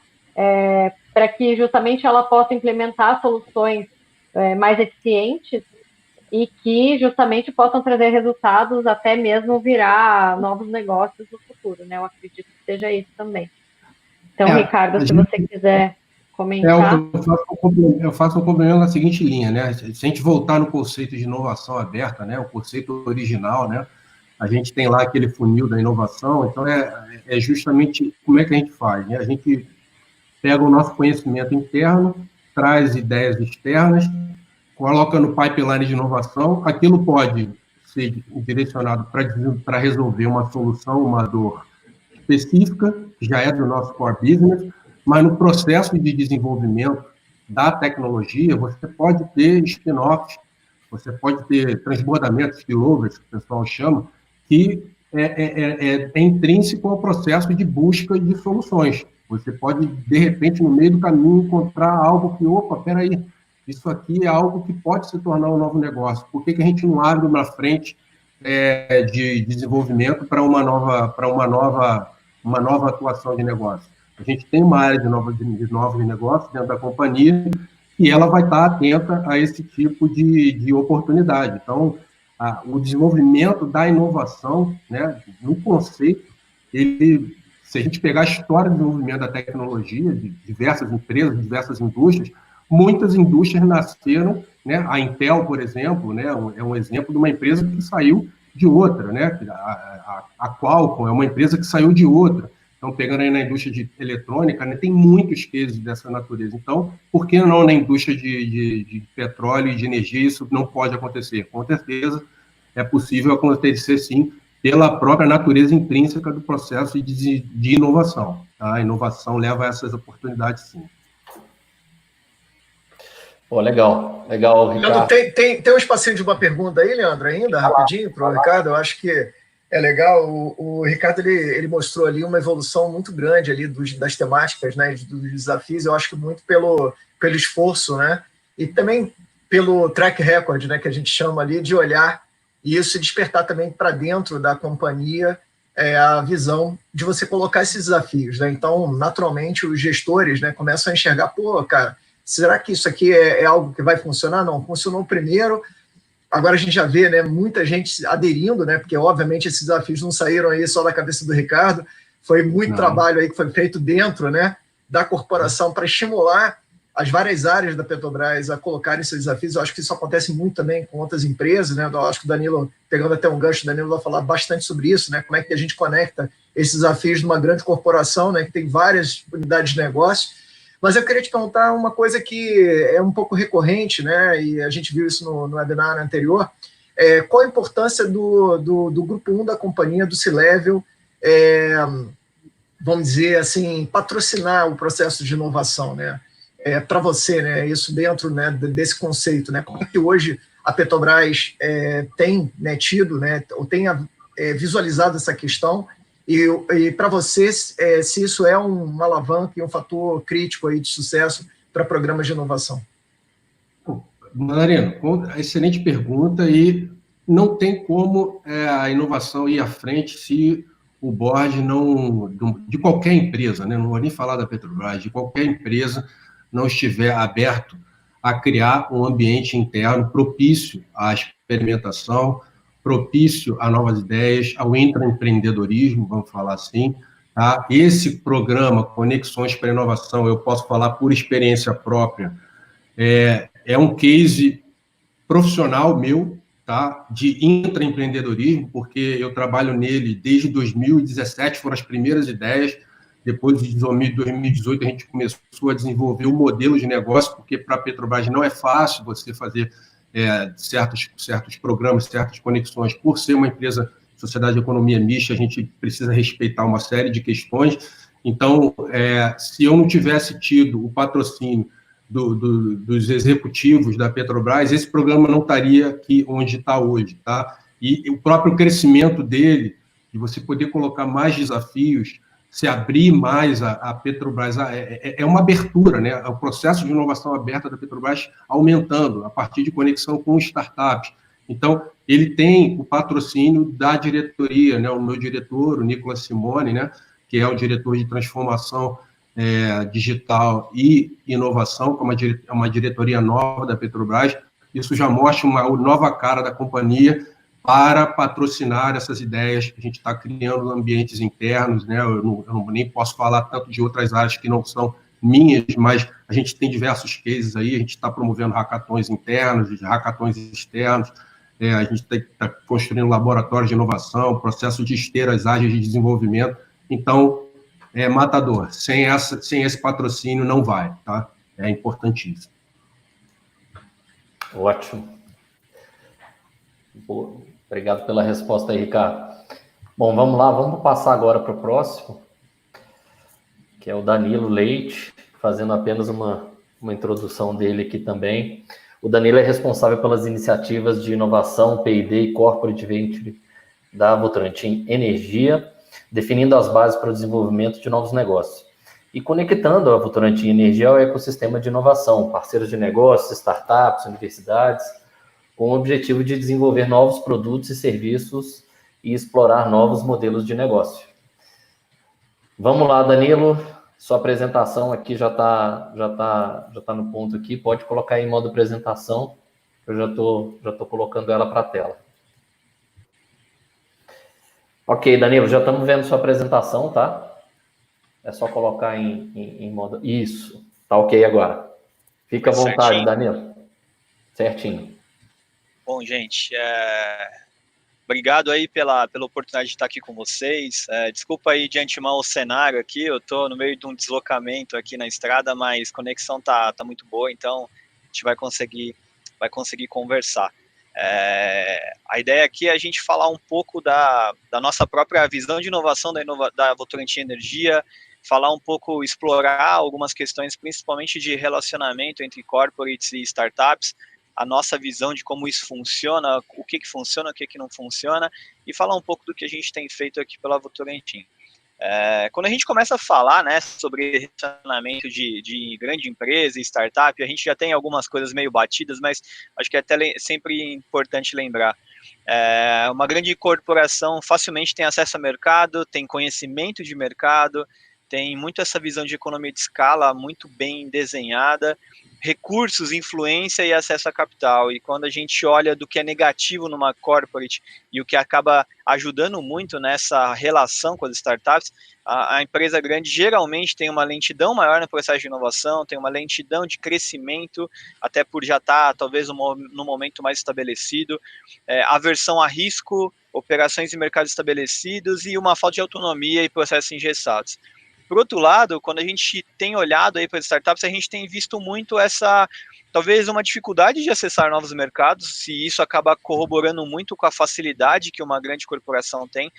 S3: para que justamente ela possa implementar soluções mais eficientes e que justamente possam trazer resultados, até mesmo virar novos negócios no futuro, né? Eu acredito que seja isso também. Então, Ricardo, se você quiser comentar.
S1: Eu faço um complemento na seguinte linha, né? Se a gente voltar no conceito de inovação aberta, né? O conceito original, né? A gente tem lá aquele funil da inovação, então é justamente como é que a gente faz, né? A gente pega o nosso conhecimento interno, traz ideias externas, coloca no pipeline de inovação, aquilo pode ser direcionado para resolver uma solução, uma dor específica, que já é do nosso core business, mas no processo de desenvolvimento da tecnologia, você pode ter spin-offs, você pode ter transbordamentos, spillovers, que o pessoal chama, que é intrínseco ao processo de busca de soluções. Você pode, de repente, no meio do caminho, encontrar algo que, opa, peraí, isso aqui é algo que pode se tornar um novo negócio. Por que a gente não abre uma frente de desenvolvimento para uma nova atuação de negócio? A gente tem uma área de novos negócios dentro da companhia e ela vai estar atenta a esse tipo de oportunidade. Então, o desenvolvimento da inovação, né, no conceito, se a gente pegar a história do desenvolvimento da tecnologia, de diversas empresas, diversas indústrias, muitas indústrias nasceram, né, a Intel, por exemplo, né, é um exemplo de uma empresa que saiu de outra, né, a Qualcomm é uma empresa que saiu de outra. Então, pegando aí na indústria de eletrônica, né, tem muitos cases dessa natureza. Então, por que não na indústria de petróleo e de energia isso não pode acontecer? Com certeza é possível acontecer, sim, pela própria natureza intrínseca do processo de inovação. Tá? A inovação leva a essas oportunidades, sim.
S2: Pô, legal, Ricardo.
S4: Leandro, tem um espacinho de uma pergunta aí, Leandro, ainda, rapidinho, para o Ricardo. Eu acho que é legal. O Ricardo, ele mostrou ali uma evolução muito grande ali das temáticas, né, dos desafios. Eu acho que muito pelo esforço, né, e também pelo track record, né, que a gente chama ali, de olhar e isso despertar também para dentro da companhia a visão de você colocar esses desafios, né? Então, naturalmente, os gestores, né, começam a enxergar, pô, cara, será que isso aqui é algo que vai funcionar? Não, funcionou primeiro. Agora a gente já vê, né, muita gente aderindo, né, porque obviamente esses desafios não saíram aí só da cabeça do Ricardo, foi muito trabalho aí que foi feito dentro, né, da corporação para estimular as várias áreas da Petrobras a colocarem seus desafios. Eu acho que isso acontece muito também com outras empresas, né? Eu acho que o Danilo, pegando até um gancho, o Danilo vai falar bastante sobre isso, né? Como é que a gente conecta esses desafios de uma grande corporação, né, que tem várias unidades de negócio. Mas eu queria te perguntar uma coisa que é um pouco recorrente, né? E a gente viu isso no webinar anterior. Qual a importância do grupo 1 da companhia, do C-Level, vamos dizer assim, patrocinar o processo de inovação, né? Para você, né, isso dentro, né, desse conceito, né, como é que hoje a Petrobras tem, né, tido, né, ou tem visualizado essa questão, e para você, se isso é uma alavanca e um fator crítico aí de sucesso para programas de inovação?
S1: Mandarino, excelente pergunta, e não tem como a inovação ir à frente se o board de qualquer empresa, né, não vou nem falar da Petrobras, de qualquer empresa, não estiver aberto a criar um ambiente interno propício à experimentação, propício a novas ideias, ao intraempreendedorismo, vamos falar assim. Tá? Esse programa, Conexões para a Inovação, eu posso falar por experiência própria, é um case profissional meu, tá? De intraempreendedorismo, porque eu trabalho nele desde 2017, foram as primeiras ideias. Depois de 2018, a gente começou a desenvolver um modelo de negócio, porque para a Petrobras não é fácil você fazer certos programas, certas conexões. Por ser uma empresa de sociedade de economia mista, a gente precisa respeitar uma série de questões. Então, se eu não tivesse tido o patrocínio dos executivos da Petrobras, esse programa não estaria aqui onde está hoje. Tá? E o próprio crescimento dele, de você poder colocar mais desafios, se abrir mais a Petrobras, é uma abertura, né? O processo de inovação aberta da Petrobras aumentando a partir de conexão com startups. Então, ele tem o patrocínio da diretoria, né? O meu diretor, o Nicolas Simone, né? Que é o diretor de transformação digital e inovação, como uma diretoria nova da Petrobras. Isso já mostra uma nova cara da companhia para patrocinar essas ideias que a gente está criando ambientes internos, né? Eu não nem posso falar tanto de outras áreas que não são minhas, mas a gente tem diversos cases aí, a gente está promovendo hackathons internos, hackathons externos, a gente está construindo laboratórios de inovação, processo de esteiras ágeis de desenvolvimento. Então, matador, sem esse patrocínio não vai, tá? É importantíssimo.
S2: Ótimo. Boa. Obrigado pela resposta aí, Ricardo. Bom, vamos lá, vamos passar agora para o próximo, que é o Danilo Leite, fazendo apenas uma introdução dele aqui também. O Danilo é responsável pelas iniciativas de inovação, P&D e Corporate Venture da Votorantim Energia, definindo as bases para o desenvolvimento de novos negócios e conectando a Votorantim Energia ao ecossistema de inovação, parceiros de negócios, startups, universidades, com o objetivo de desenvolver novos produtos e serviços e explorar novos modelos de negócio. Vamos lá, Danilo, sua apresentação aqui já tá no ponto aqui, pode colocar em modo apresentação, eu já tô colocando ela para a tela. Ok, Danilo, já estamos vendo sua apresentação, tá? É só colocar em modo... Isso, tá ok agora. Fica à vontade, certinho. Danilo. Certinho.
S5: Bom, gente, obrigado aí pela oportunidade de estar aqui com vocês. Desculpa aí de antemão o cenário aqui, eu estou no meio de um deslocamento aqui na estrada, mas a conexão tá muito boa, então a gente vai conseguir conversar. A ideia aqui é a gente falar um pouco da nossa própria visão de inovação da Votorantim Energia, falar um pouco, explorar algumas questões, principalmente de relacionamento entre corporates e startups, a nossa visão de como isso funciona, o que funciona, o que não funciona, e falar um pouco do que a gente tem feito aqui pela Votorantim. Quando a gente começa a falar, né, sobre relacionamento de grande empresa e startup, a gente já tem algumas coisas meio batidas, mas acho que é até sempre importante lembrar. Uma grande corporação facilmente tem acesso a mercado, tem conhecimento de mercado, tem muito essa visão de economia de escala muito bem desenhada, recursos, influência e acesso a capital. E quando a gente olha do que é negativo numa corporate e o que acaba ajudando muito nessa relação com as startups, a empresa grande geralmente tem uma lentidão maior no processo de inovação, tem uma lentidão de crescimento, até por já estar talvez no momento mais estabelecido, aversão a risco, operações em mercados estabelecidos e uma falta de autonomia e processos engessados. Por outro lado, quando a gente tem olhado aí para as startups, a gente tem visto muito talvez uma dificuldade de acessar novos mercados, e isso acaba corroborando muito com a facilidade que uma grande corporação tem.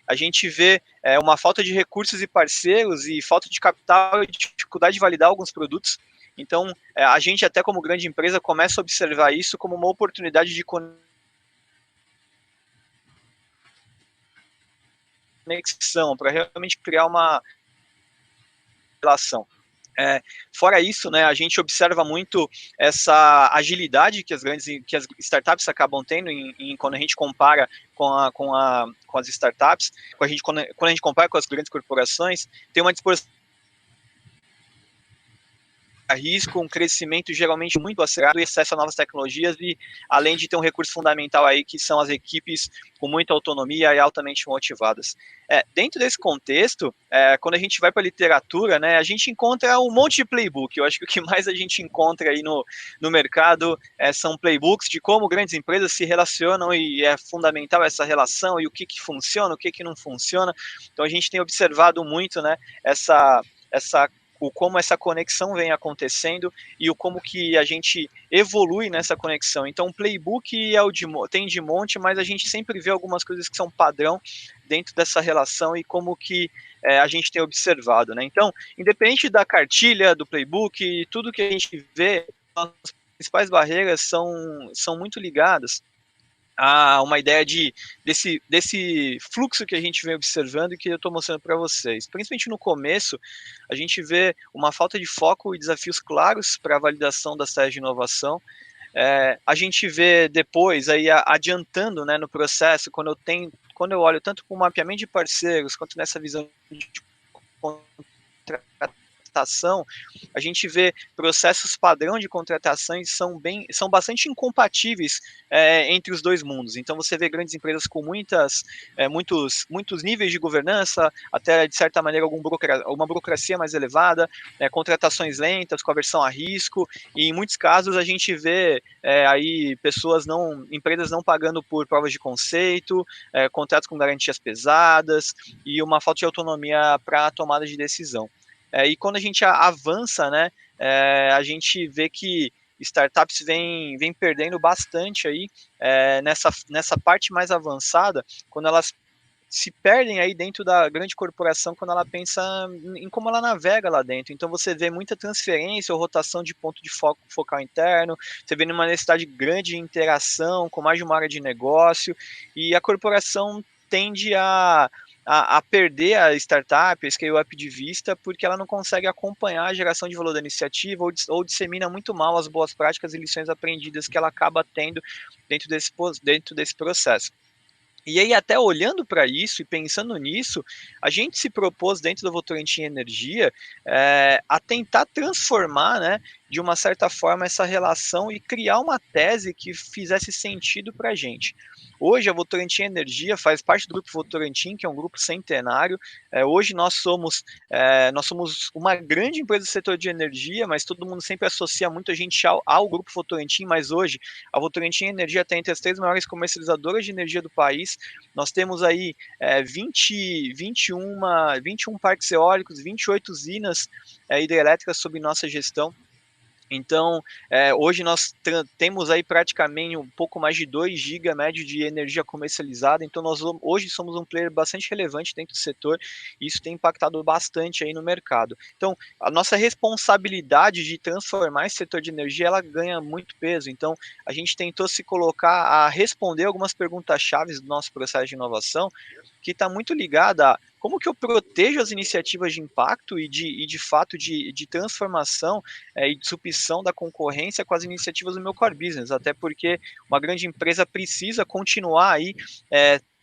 S5: A gente vê uma falta de recursos e parceiros, e falta de capital e dificuldade de validar alguns produtos. Então, a gente até como grande empresa começa a observar isso como uma oportunidade de conexão, para realmente criar uma relação. Fora isso, né, a gente observa muito essa agilidade que as startups acabam tendo quando a gente compara com as startups, quando a gente compara com as grandes corporações, tem uma disposição a risco, um crescimento geralmente muito acelerado e acesso a novas tecnologias, e além de ter um recurso fundamental aí que são as equipes com muita autonomia e altamente motivadas. Dentro desse contexto, quando a gente vai para a literatura, né, a gente encontra um monte de playbook. Eu acho que o que mais a gente encontra aí no mercado são playbooks de como grandes empresas se relacionam, e é fundamental essa relação e o que funciona, o que não funciona. Então a gente tem observado muito, né, como essa conexão vem acontecendo e como que a gente evolui nessa conexão. Então, o playbook tem de monte, mas a gente sempre vê algumas coisas que são padrão dentro dessa relação e como que a gente tem observado, né? Então, independente da cartilha, do playbook, tudo que a gente vê, as principais barreiras são muito ligadas a uma ideia desse fluxo que a gente vem observando e que eu estou mostrando para vocês. Principalmente no começo, a gente vê uma falta de foco e desafios claros para a validação das tareas de inovação. A gente vê depois, aí adiantando, né, no processo, quando eu olho tanto para o mapeamento de parceiros, quanto nessa visão de contratar contratação, a gente vê processos padrão de contratações são bastante incompatíveis entre os dois mundos. Então você vê grandes empresas com muitos níveis de governança, até de certa maneira uma burocracia mais elevada, contratações lentas, com aversão a risco, e em muitos casos a gente vê aí empresas não pagando por provas de conceito, contratos com garantias pesadas e uma falta de autonomia para a tomada de decisão. E quando a gente avança, né, a gente vê que startups vem perdendo bastante aí nessa parte mais avançada, quando elas se perdem aí dentro da grande corporação quando ela pensa em como ela navega lá dentro. Então você vê muita transferência ou rotação de ponto de focal interno, você vê uma necessidade grande de interação com mais de uma área de negócio, e a corporação tende a perder a startup, a scale-up de vista, porque ela não consegue acompanhar a geração de valor da iniciativa ou dissemina muito mal as boas práticas e lições aprendidas que ela acaba tendo dentro desse processo. E aí, até olhando para isso e pensando nisso, a gente se propôs dentro do Votorantim Energia a tentar transformar, né, de uma certa forma, essa relação e criar uma tese que fizesse sentido para a gente. Hoje, a Votorantim Energia faz parte do Grupo Votorantim, que é um grupo centenário. Hoje, nós somos uma grande empresa do setor de energia, mas todo mundo sempre associa muito a gente ao Grupo Votorantim, mas hoje, a Votorantim Energia está entre as 3 maiores comercializadoras de energia do país. Nós temos aí 21 parques eólicos, 28 usinas hidrelétricas sob nossa gestão. Então, hoje nós temos aí praticamente um pouco mais de 2 GB médio de energia comercializada, então nós hoje somos um player bastante relevante dentro do setor, e isso tem impactado bastante aí no mercado. Então, a nossa responsabilidade de transformar esse setor de energia, ela ganha muito peso, então a gente tentou se colocar a responder algumas perguntas-chave do nosso processo de inovação, que está muito ligada a como que eu protejo as iniciativas de impacto e de fato de transformação e disrupção da concorrência com as iniciativas do meu core business, até porque uma grande empresa precisa continuar aí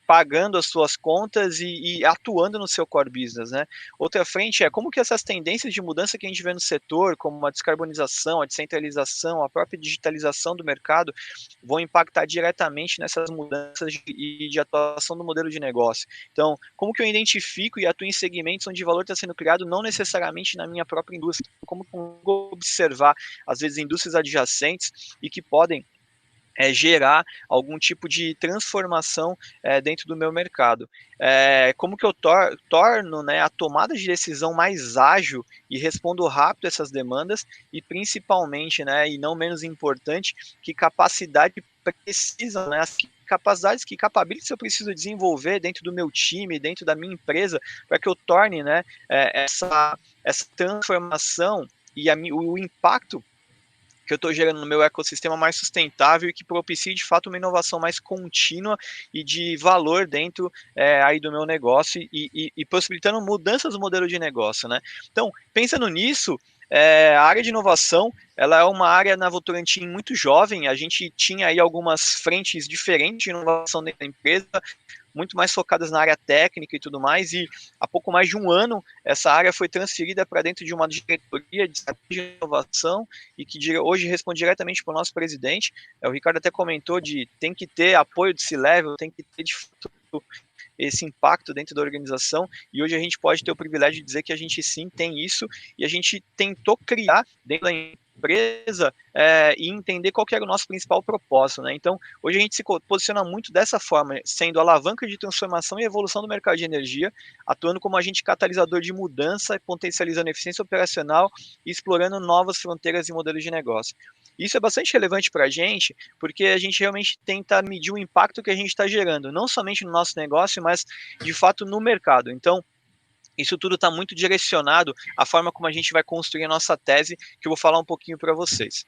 S5: pagando as suas contas e atuando no seu core business, né? Outra frente é como que essas tendências de mudança que a gente vê no setor, como a descarbonização, a descentralização, a própria digitalização do mercado, vão impactar diretamente nessas mudanças de atuação do modelo de negócio. Então, como que eu identifico e atuo em segmentos onde o valor está sendo criado não necessariamente na minha própria indústria? Como que eu vou observar, às vezes, indústrias adjacentes e que podem gerar algum tipo de transformação dentro do meu mercado. Como que eu torno, né, a tomada de decisão mais ágil e respondo rápido a essas demandas, e principalmente, né, e não menos importante, que capacidade precisa, né, as capacidades, que capabilities eu preciso desenvolver dentro do meu time, dentro da minha empresa, para que eu torne, né, essa transformação e o impacto que eu estou gerando no meu ecossistema mais sustentável e que propicie de fato uma inovação mais contínua e de valor dentro aí do meu negócio e possibilitando mudanças no modelo de negócio, né? Então, pensando nisso, a área de inovação, ela é uma área na Votorantim muito jovem. A gente tinha aí algumas frentes diferentes de inovação dentro da empresa, muito mais focadas na área técnica e tudo mais, e há pouco mais de um ano, essa área foi transferida para dentro de uma diretoria de estratégia de inovação, e que hoje responde diretamente para o nosso presidente. O Ricardo até comentou tem que ter apoio de C-Level, tem que ter de fato esse impacto dentro da organização, e hoje a gente pode ter o privilégio de dizer que a gente sim tem isso, e a gente tentou criar dentro da empresa e entender qual que era o nosso principal propósito, né? Então, hoje a gente se posiciona muito dessa forma, sendo alavanca de transformação e evolução do mercado de energia, atuando como agente catalisador de mudança, potencializando a eficiência operacional e explorando novas fronteiras e modelos de negócio. Isso é bastante relevante para a gente, porque a gente realmente tenta medir o impacto que a gente está gerando, não somente no nosso negócio, mas de fato no mercado. Então, isso tudo está muito direcionado à forma como a gente vai construir a nossa tese, que eu vou falar um pouquinho para vocês.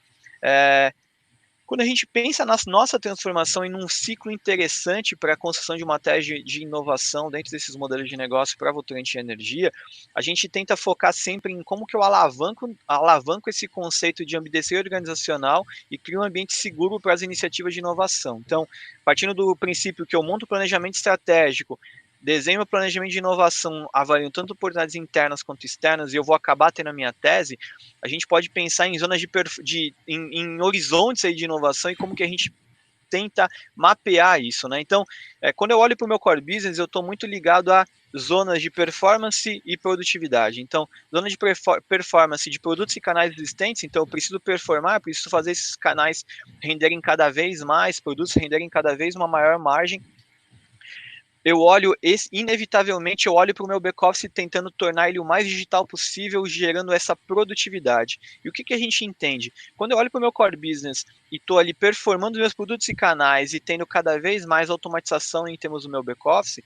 S5: Quando a gente pensa na nossa transformação em um ciclo interessante para a construção de uma tese de inovação dentro desses modelos de negócio para a Votorantim Energia, a gente tenta focar sempre em como que eu alavanco esse conceito de ambidestria organizacional e crio um ambiente seguro para as iniciativas de inovação. Então, partindo do princípio que eu monto o planejamento estratégico, desenho meu planejamento de inovação, avaliando tanto oportunidades internas quanto externas, e eu vou acabar tendo a minha tese, a gente pode pensar em zonas em horizontes aí de inovação e como que a gente tenta mapear isso, né? Então, quando eu olho para o meu core business, eu estou muito ligado a zonas de performance e produtividade. Então, zona de performance de produtos e canais existentes, então eu preciso performar, eu preciso fazer esses canais renderem cada vez mais, produtos renderem cada vez uma maior margem. Eu olho, inevitavelmente, eu olho para o meu back-office tentando tornar ele o mais digital possível, gerando essa produtividade. E o que a gente entende? Quando eu olho para o meu core business e estou ali performando meus produtos e canais e tendo cada vez mais automatização em termos do meu back-office,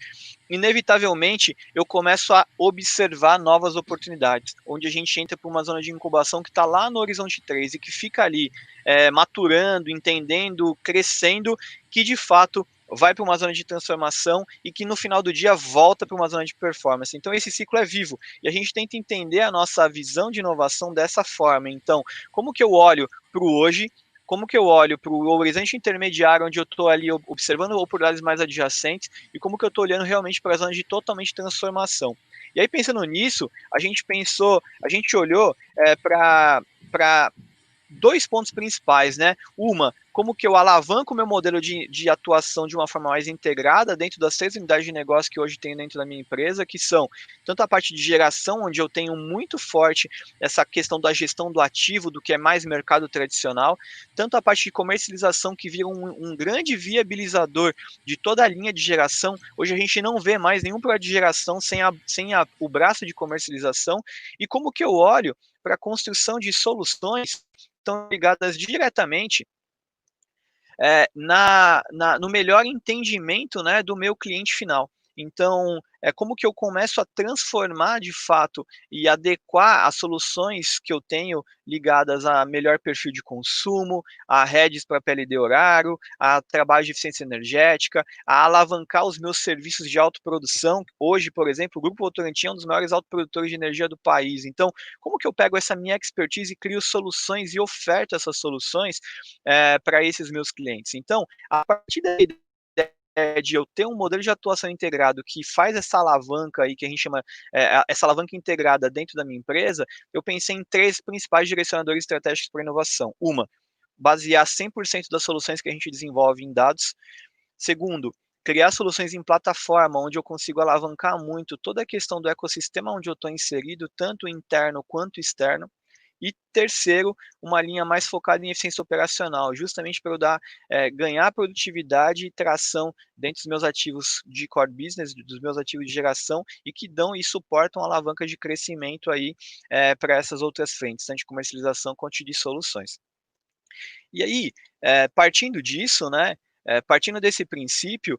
S5: inevitavelmente eu começo a observar novas oportunidades, onde a gente entra para uma zona de incubação que está lá no horizonte 3 e que fica ali maturando, entendendo, crescendo, que de fato vai para uma zona de transformação e que no final do dia volta para uma zona de performance. Então esse ciclo é vivo e a gente tenta entender a nossa visão de inovação dessa forma. Então, como que eu olho para o hoje, como que eu olho para o horizonte intermediário, onde eu estou ali observando oportunidades mais adjacentes, e como que eu estou olhando realmente para a zona de totalmente transformação. E aí, pensando nisso, a gente olhou para 2 pontos principais, né? Uma, como que eu alavanco o meu modelo de atuação de uma forma mais integrada dentro das 6 unidades de negócio que hoje tenho dentro da minha empresa, que são tanto a parte de geração, onde eu tenho muito forte essa questão da gestão do ativo, do que é mais mercado tradicional, tanto a parte de comercialização, que vira um grande viabilizador de toda a linha de geração. Hoje a gente não vê mais nenhum projeto de geração sem o braço de comercialização, e como que eu olho para a construção de soluções estão ligadas diretamente no melhor entendimento, né, do meu cliente final. Então, como que eu começo a transformar de fato e adequar as soluções que eu tenho ligadas a melhor perfil de consumo, a redes para PLD horário, a trabalho de eficiência energética, a alavancar os meus serviços de autoprodução. Hoje, por exemplo, o Grupo Votorantim é um dos maiores autoprodutores de energia do país. Então, como que eu pego essa minha expertise e crio soluções e oferto essas soluções para esses meus clientes? Então, a partir daí, de eu ter um modelo de atuação integrado que faz essa alavanca aí, que a gente chama essa alavanca integrada dentro da minha empresa, eu pensei em 3 principais direcionadores estratégicos para inovação. Uma, basear 100% das soluções que a gente desenvolve em dados. Segundo, criar soluções em plataforma, onde eu consigo alavancar muito toda a questão do ecossistema onde eu estou inserido, tanto interno quanto externo. E terceiro, uma linha mais focada em eficiência operacional, justamente para eu ganhar produtividade e tração dentro dos meus ativos de core business, dos meus ativos de geração, e que dão e suportam alavanca de crescimento aí para essas outras frentes, tanto de comercialização quanto de soluções. E aí, partindo disso, né, partindo desse princípio,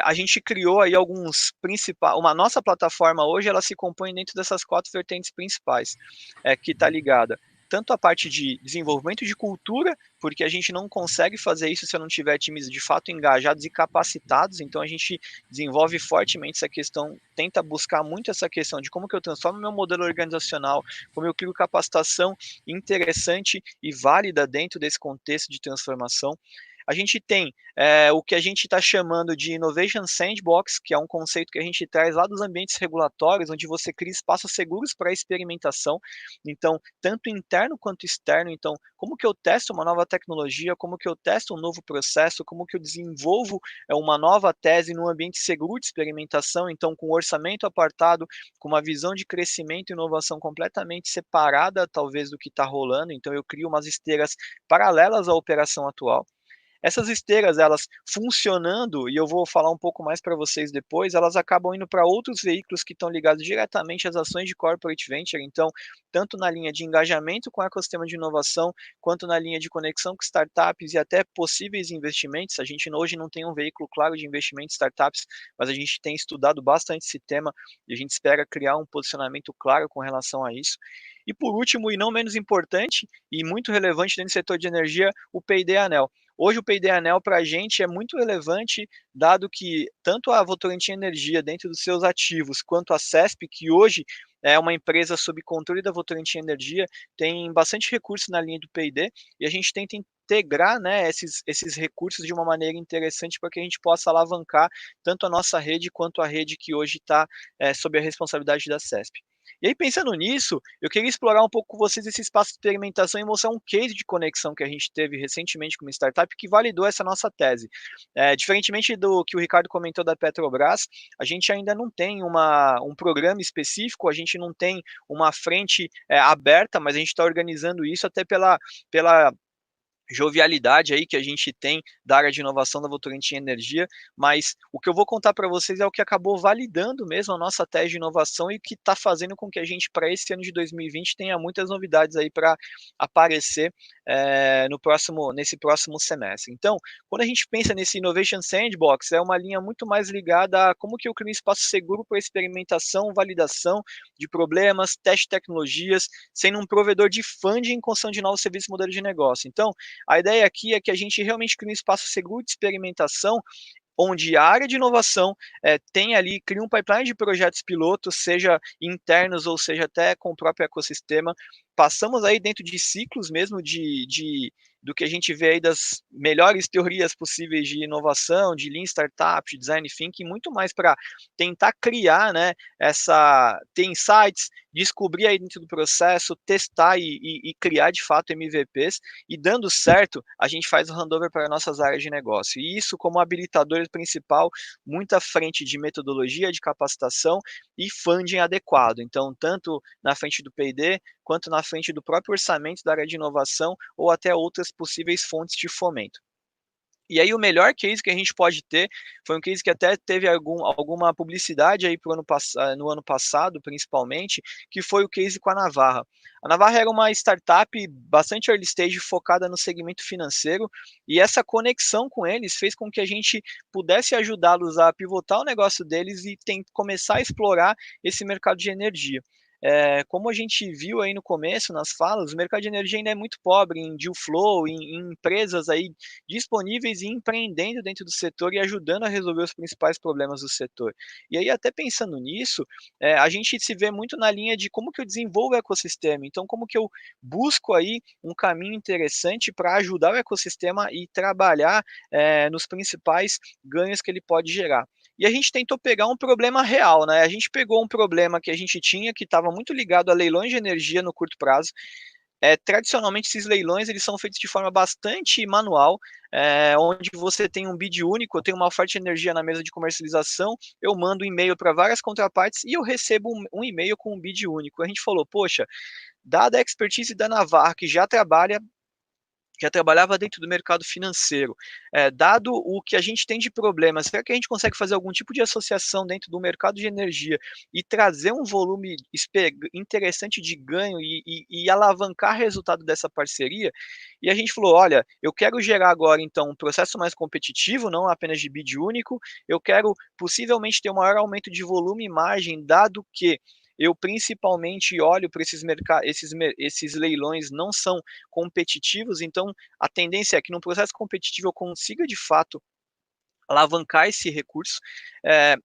S5: a gente criou aí uma nossa plataforma hoje, ela se compõe dentro dessas 4 vertentes principais, que está ligada tanto a parte de desenvolvimento de cultura, porque a gente não consegue fazer isso se eu não tiver times de fato engajados e capacitados, então a gente desenvolve fortemente essa questão, tenta buscar muito essa questão de como que eu transformo meu modelo organizacional, como eu crio capacitação interessante e válida dentro desse contexto de transformação. A gente tem o que a gente está chamando de Innovation Sandbox, que é um conceito que a gente traz lá dos ambientes regulatórios, onde você cria espaços seguros para experimentação, então, tanto interno quanto externo. Então, como que eu testo uma nova tecnologia, como que eu testo um novo processo, como que eu desenvolvo uma nova tese num ambiente seguro de experimentação, então, com orçamento apartado, com uma visão de crescimento e inovação completamente separada, talvez, do que está rolando. Então, eu crio umas esteiras paralelas à operação atual. Essas esteiras, elas funcionando, e eu vou falar um pouco mais para vocês depois, elas acabam indo para outros veículos que estão ligados diretamente às ações de corporate venture. Então, tanto na linha de engajamento com o ecossistema de inovação, quanto na linha de conexão com startups e até possíveis investimentos. A gente hoje não tem um veículo claro de investimento em startups, mas a gente tem estudado bastante esse tema e a gente espera criar um posicionamento claro com relação a isso. E por último, e não menos importante, e muito relevante dentro do setor de energia, o P&D Anel. Hoje o P&D Anel para a gente é muito relevante, dado que tanto a Votorantim Energia, dentro dos seus ativos, quanto a CESP, que hoje é uma empresa sob controle da Votorantim Energia, tem bastante recurso na linha do P&D, e a gente tenta integrar, né, esses recursos de uma maneira interessante para que a gente possa alavancar tanto a nossa rede quanto a rede que hoje está sob a responsabilidade da CESP. E aí, pensando nisso, eu queria explorar um pouco com vocês esse espaço de experimentação e mostrar um case de conexão que a gente teve recentemente com uma startup que validou essa nossa tese. Diferentemente do que o Ricardo comentou da Petrobras, a gente ainda não tem um programa específico, a gente não tem uma frente aberta, mas a gente está organizando isso até pela jovialidade aí que a gente tem da área de inovação da Votorantim Energia, mas o que eu vou contar para vocês é o que acabou validando mesmo a nossa tese de inovação e que está fazendo com que a gente, para esse ano de 2020, tenha muitas novidades aí para aparecer nesse próximo semestre. Então, quando a gente pensa nesse Innovation Sandbox, é uma linha muito mais ligada a como que eu crio um espaço seguro para experimentação, validação de problemas, teste de tecnologias, sendo um provedor de funding em construção de novos serviços e modelos de negócio. Então, a ideia aqui é que a gente realmente crie um espaço seguro de experimentação, onde a área de inovação cria um pipeline de projetos pilotos, seja internos ou seja até com o próprio ecossistema. Passamos aí dentro de ciclos mesmo do que a gente vê aí das melhores teorias possíveis de inovação, de Lean Startup, de Design Thinking, muito mais para tentar criar, né, ter insights, descobrir aí dentro do processo, testar e criar de fato MVPs, e dando certo, a gente faz o handover para nossas áreas de negócio. E isso como habilitador principal, muita frente de metodologia, de capacitação e funding adequado. Então, tanto na frente do P&D, quanto na frente do próprio orçamento da área de inovação, ou até outras possíveis fontes de fomento. E aí o melhor case que a gente pode ter, foi um case que até teve alguma publicidade aí no ano passado, principalmente, que foi o case com a Navarra. A Navarra era uma startup bastante early stage, focada no segmento financeiro, e essa conexão com eles fez com que a gente pudesse ajudá-los a pivotar o negócio deles e começar a explorar esse mercado de energia. Como a gente viu aí no começo, nas falas, o mercado de energia ainda é muito pobre em deal flow, em empresas aí disponíveis e empreendendo dentro do setor e ajudando a resolver os principais problemas do setor. E aí, até pensando nisso, a gente se vê muito na linha de como que eu desenvolvo o ecossistema. Então, como que eu busco aí um caminho interessante para ajudar o ecossistema e trabalhar nos principais ganhos que ele pode gerar. E a gente tentou pegar um problema real, né? A gente pegou um problema que a gente tinha, que estava muito ligado a leilões de energia no curto prazo. Tradicionalmente, esses leilões eles são feitos de forma bastante manual, onde você tem um bid único, eu tenho uma oferta de energia na mesa de comercialização, eu mando um e-mail para várias contrapartes e eu recebo um e-mail com um bid único. A gente falou, poxa, dada a expertise da Navarra, que já trabalhava dentro do mercado financeiro, dado o que a gente tem de problemas, será que a gente consegue fazer algum tipo de associação dentro do mercado de energia e trazer um volume interessante de ganho e alavancar resultado dessa parceria? E a gente falou, olha, eu quero gerar agora então um processo mais competitivo, não apenas de bid único, eu quero possivelmente ter um maior aumento de volume e margem, dado que eu principalmente olho para esses leilões não são competitivos, então a tendência é que no processo competitivo eu consiga de fato alavancar esse recurso.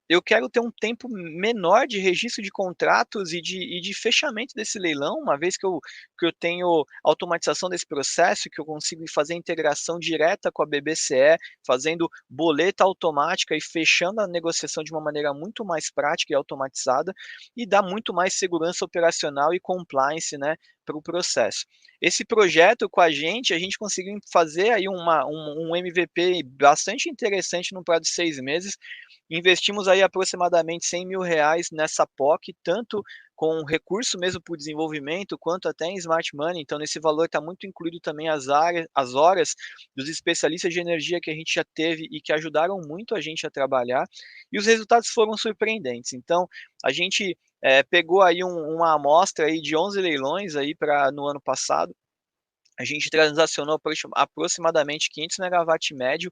S5: Eu quero ter um tempo menor de registro de contratos e de fechamento desse leilão, uma vez que eu tenho automatização desse processo, que eu consigo fazer integração direta com a BBCE, fazendo boleta automática e fechando a negociação de uma maneira muito mais prática e automatizada, e dá muito mais segurança operacional e compliance, né, para o processo. Esse projeto com a gente conseguiu fazer aí um MVP bastante interessante no prazo de 6 meses. Investimos aí aproximadamente R$100 mil nessa POC, tanto com recurso mesmo para o desenvolvimento, quanto até em Smart Money. Então, nesse valor está muito incluído também as horas dos especialistas de energia que a gente já teve e que ajudaram muito a gente a trabalhar. E os resultados foram surpreendentes. Então, a gente pegou aí uma amostra aí de 11 leilões aí no ano passado. A gente transacionou aproximadamente 500 megawatt médio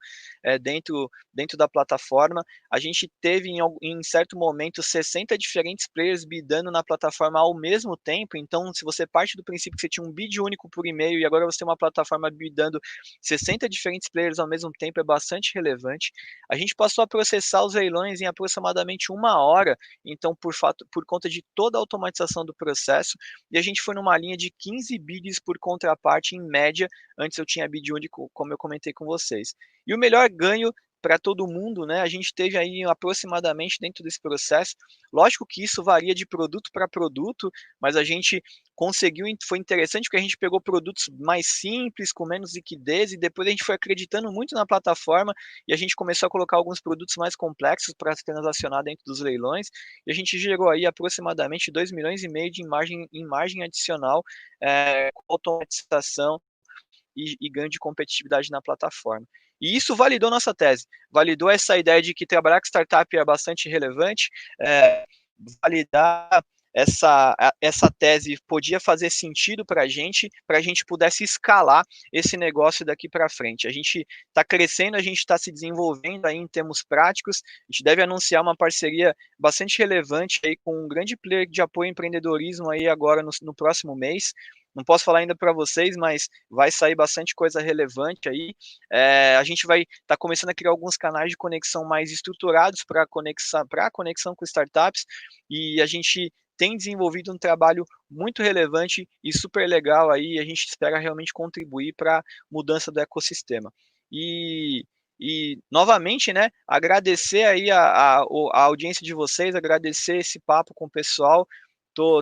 S5: dentro da plataforma. A gente teve em certo momento 60 diferentes players bidando na plataforma ao mesmo tempo. Então, se você parte do princípio que você tinha um bid único por e-mail e agora você tem uma plataforma bidando 60 diferentes players ao mesmo tempo, é bastante relevante. A gente passou a processar os leilões em aproximadamente 1 hora, então por conta de toda a automatização do processo, e a gente foi numa linha de 15 bids por contraparte basicamente em média, antes eu tinha bid unique, como eu comentei com vocês. E o melhor ganho para todo mundo, né? A gente teve aí aproximadamente dentro desse processo, lógico que isso varia de produto para produto, mas a gente conseguiu, foi interessante porque a gente pegou produtos mais simples, com menos liquidez, e depois a gente foi acreditando muito na plataforma, e a gente começou a colocar alguns produtos mais complexos para se transacionar dentro dos leilões, e a gente gerou aí aproximadamente 2,5 milhões em margem adicional, com automatização e ganho de competitividade na plataforma. E isso validou nossa tese, validou essa ideia de que trabalhar com startup é bastante relevante, validar essa tese podia fazer sentido para a gente pudesse escalar esse negócio daqui para frente. A gente está crescendo, a gente está se desenvolvendo aí em termos práticos, a gente deve anunciar uma parceria bastante relevante aí com um grande player de apoio ao empreendedorismo aí agora no próximo mês. Não posso falar ainda para vocês, mas vai sair bastante coisa relevante aí. A gente vai estar começando a criar alguns canais de conexão mais estruturados para a conexão com startups, e a gente tem desenvolvido um trabalho muito relevante e super legal aí, a gente espera realmente contribuir para a mudança do ecossistema. E novamente, né, agradecer aí a audiência de vocês, agradecer esse papo com o pessoal.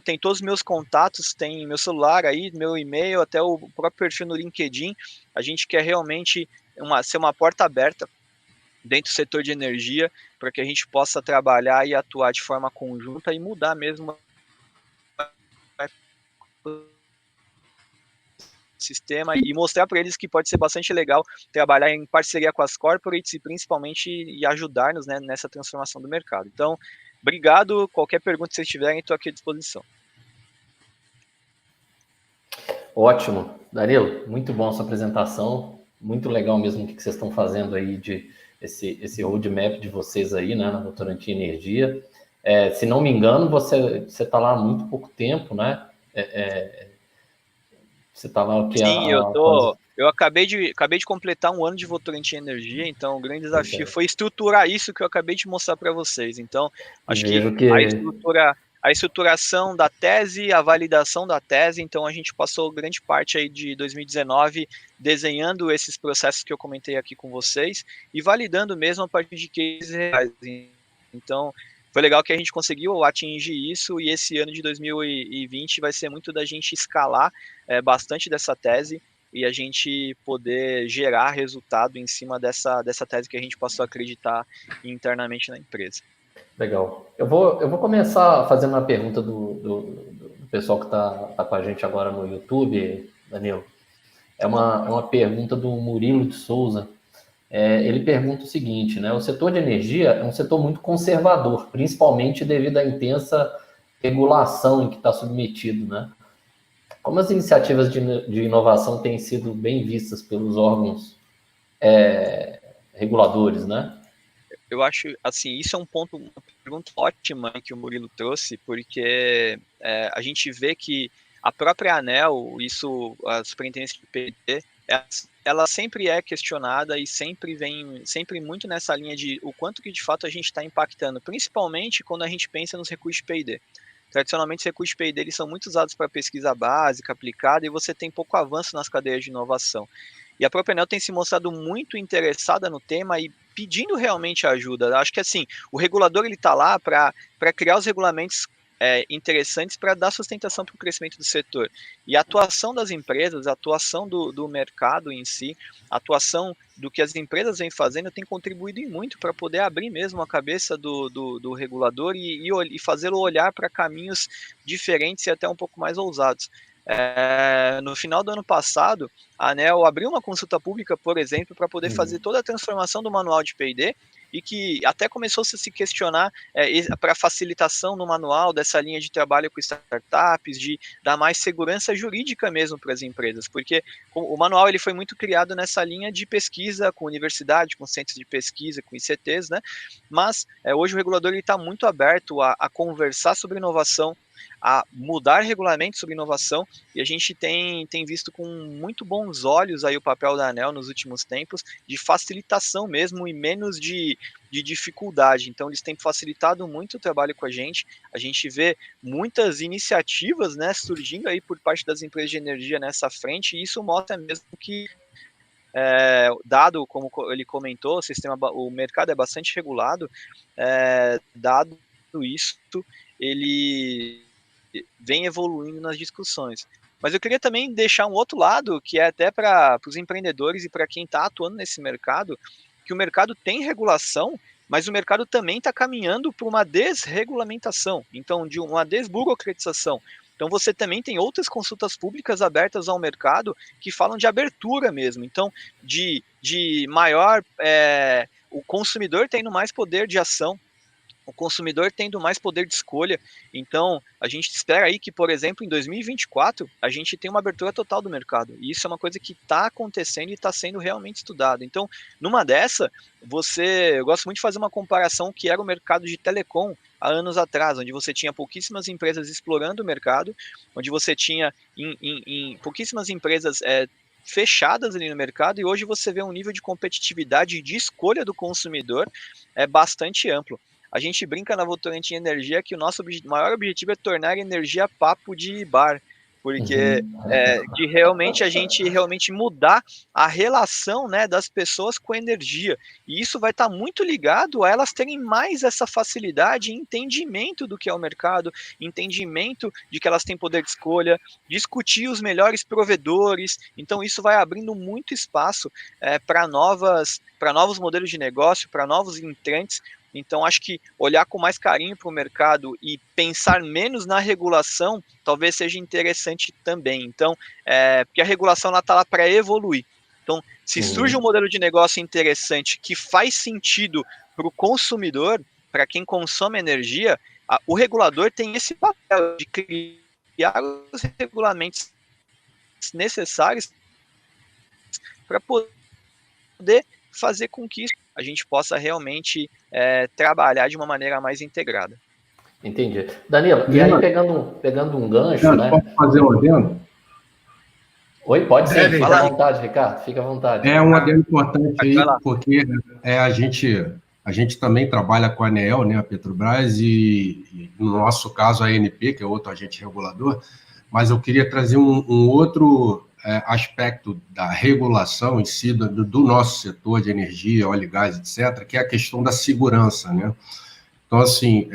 S5: Tem todos os meus contatos, tem meu celular aí, meu e-mail, até o próprio perfil no LinkedIn. A gente quer realmente ser uma porta aberta dentro do setor de energia, para que a gente possa trabalhar e atuar de forma conjunta e mudar mesmo o sistema e mostrar para eles que pode ser bastante legal trabalhar em parceria com as corporates e principalmente ajudar-nos, né, nessa transformação do mercado. Então, obrigado. Qualquer pergunta que vocês tiverem, estou aqui à disposição.
S2: Ótimo. Danilo, muito bom a sua apresentação. Muito legal mesmo o que vocês estão fazendo aí, esse roadmap de vocês aí, né, na Votorantim Energia. Se não me engano, você está lá há muito pouco tempo, né? Você está lá o que?
S5: Sim, eu acabei de completar um ano de Votorantim Energia, então o grande desafio foi estruturar isso que eu acabei de mostrar para vocês. Então, acho que a estruturação da tese, a validação da tese, então a gente passou grande parte aí de 2019 desenhando esses processos que eu comentei aqui com vocês e validando mesmo a partir de cases reais. Então, foi legal que a gente conseguiu atingir isso, e esse ano de 2020 vai ser muito da gente escalar bastante dessa tese e a gente poder gerar resultado em cima dessa tese que a gente passou a acreditar internamente na empresa.
S2: Legal. Eu vou começar fazendo uma pergunta do pessoal que está com a gente agora no YouTube, Danilo. É uma pergunta do Murilo de Souza. Ele pergunta o seguinte, né? O setor de energia é um setor muito conservador, principalmente devido à intensa regulação em que está submetido, né? Como as iniciativas de inovação têm sido bem vistas pelos órgãos reguladores, né?
S5: Eu acho, assim, isso é uma pergunta ótima que o Murilo trouxe, porque a gente vê que a própria ANEEL, a Superintendência de PD, ela sempre é questionada e sempre vem muito nessa linha de o quanto que de fato a gente está impactando, principalmente quando a gente pensa nos recursos de P&D. Tradicionalmente, os recursos de P&D eles são muito usados para pesquisa básica, aplicada, e você tem pouco avanço nas cadeias de inovação. E a própria ANEEL tem se mostrado muito interessada no tema e pedindo realmente ajuda. Acho que assim, o regulador ele está lá para criar os regulamentos interessantes para dar sustentação para o crescimento do setor. E a atuação das empresas, a atuação do mercado em si, a atuação do que as empresas vêm fazendo tem contribuído muito para poder abrir mesmo a cabeça do regulador e fazê-lo olhar para caminhos diferentes e até um pouco mais ousados. No final do ano passado, a ANEEL abriu uma consulta pública, por exemplo, para poder fazer toda a transformação do manual de P&D, e que até começou a se questionar para facilitação no manual dessa linha de trabalho com startups, de dar mais segurança jurídica mesmo para as empresas, porque o manual ele foi muito criado nessa linha de pesquisa com universidade, com centros de pesquisa, com ICTs, né? Mas hoje o regulador está muito aberto a conversar sobre inovação, a mudar regulamentos sobre inovação, e a gente tem visto com muito bons olhos aí o papel da ANEEL nos últimos tempos, de facilitação mesmo e menos de dificuldade. Então, eles têm facilitado muito o trabalho com a gente vê muitas iniciativas, né, surgindo aí por parte das empresas de energia nessa frente, e isso mostra mesmo que dado, como ele comentou, o mercado é bastante regulado, dado isso, ele vem evoluindo nas discussões. Mas eu queria também deixar um outro lado, que é até para os empreendedores e para quem está atuando nesse mercado, que o mercado tem regulação, mas o mercado também está caminhando para uma desregulamentação, então de uma desburocratização. Então você também tem outras consultas públicas abertas ao mercado que falam de abertura mesmo, então de maior, o consumidor tendo mais poder de ação, o consumidor tendo mais poder de escolha. Então, a gente espera aí que, por exemplo, em 2024, a gente tenha uma abertura total do mercado. E isso é uma coisa que está acontecendo e está sendo realmente estudado. Então, numa dessa, eu gosto muito de fazer uma comparação que era o mercado de telecom há anos atrás, onde você tinha pouquíssimas empresas explorando o mercado, onde você tinha pouquíssimas empresas fechadas ali no mercado, e hoje você vê um nível de competitividade e de escolha do consumidor bastante amplo. A gente brinca na Votorantim Energia que o nosso maior objetivo é tornar a energia papo de bar, porque a gente realmente mudar a relação, né, das pessoas com a energia, e isso vai estar muito ligado a elas terem mais essa facilidade e entendimento do que é o mercado, entendimento de que elas têm poder de escolha, discutir os melhores provedores. Então isso vai abrindo muito espaço para novos modelos de negócio, para novos entrantes. Então, acho que olhar com mais carinho para o mercado e pensar menos na regulação talvez seja interessante também. Então, porque a regulação está lá para evoluir. Então, se surge um modelo de negócio interessante que faz sentido para o consumidor, para quem consome energia, o regulador tem esse papel de criar os regulamentos necessários para poder fazer com que a gente possa realmente trabalhar de uma maneira mais integrada.
S2: Entendi. Danilo, e aí pegando um gancho, né?
S1: Posso fazer um adendo?
S2: Oi, pode sim, fica à vontade, Ricardo, fica à vontade.
S1: É um adendo importante aí, porque a gente também trabalha com a ANEEL, né, a Petrobras, e no nosso caso a ANP, que é outro agente regulador, mas eu queria trazer um outro aspecto da regulação em si, do nosso setor de energia, óleo e gás, etc., que é a questão da segurança, né? Então, assim,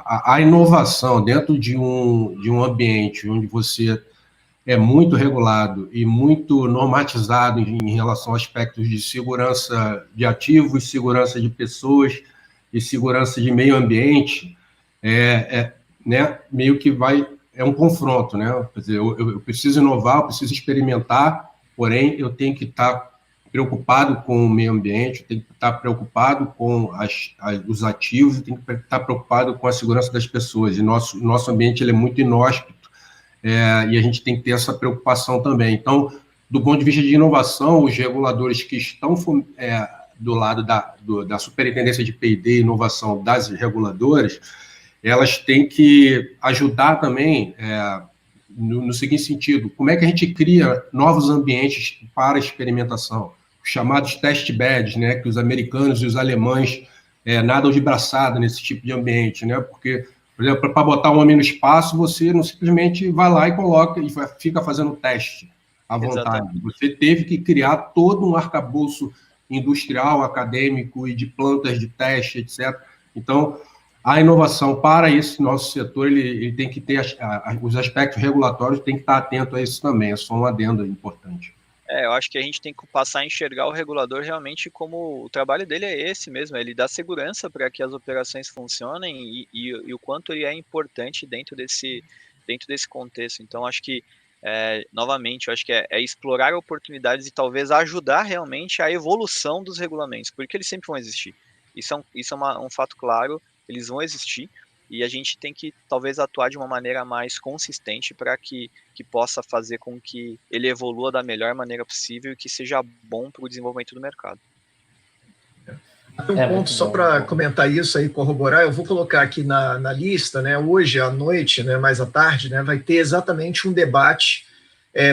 S1: a inovação dentro de um ambiente onde você é muito regulado e muito normatizado em relação a aspectos de segurança de ativos, segurança de pessoas e segurança de meio ambiente, né, meio que é um confronto, né? Quer dizer, eu preciso inovar, eu preciso experimentar, porém eu tenho que estar preocupado com o meio ambiente, eu tenho que estar preocupado com os ativos, eu tenho que estar preocupado com a segurança das pessoas. E nosso ambiente ele é muito inóspito, e a gente tem que ter essa preocupação também. Então, do ponto de vista de inovação, os reguladores que estão do lado da Superintendência de P&D e Inovação das reguladoras, elas têm que ajudar também no seguinte sentido: como é que a gente cria novos ambientes para experimentação, os chamados test beds, né, que os americanos e os alemães nadam de braçada nesse tipo de ambiente, né, porque, por exemplo, para botar um homem no espaço, você não simplesmente vai lá e coloca e fica fazendo teste à vontade. Exatamente. Você teve que criar todo um arcabouço industrial, acadêmico e de plantas de teste, etc. Então, a inovação para esse nosso setor, ele tem que ter os aspectos regulatórios, tem que estar atento a isso também. É só um adendo importante.
S5: Eu acho que a gente tem que passar a enxergar o regulador realmente como o trabalho dele é esse mesmo, ele dá segurança para que as operações funcionem e o quanto ele é importante dentro desse contexto. Então, acho que, novamente, eu acho que é explorar oportunidades e talvez ajudar realmente a evolução dos regulamentos, porque eles sempre vão existir. Isso é um fato claro, eles vão existir, e a gente tem que talvez atuar de uma maneira mais consistente para que possa fazer com que ele evolua da melhor maneira possível e que seja bom para o desenvolvimento do mercado.
S4: Um ponto só para comentar isso aí, corroborar, eu vou colocar aqui na lista, né, hoje à noite, né, mais à tarde, né, vai ter exatamente um debate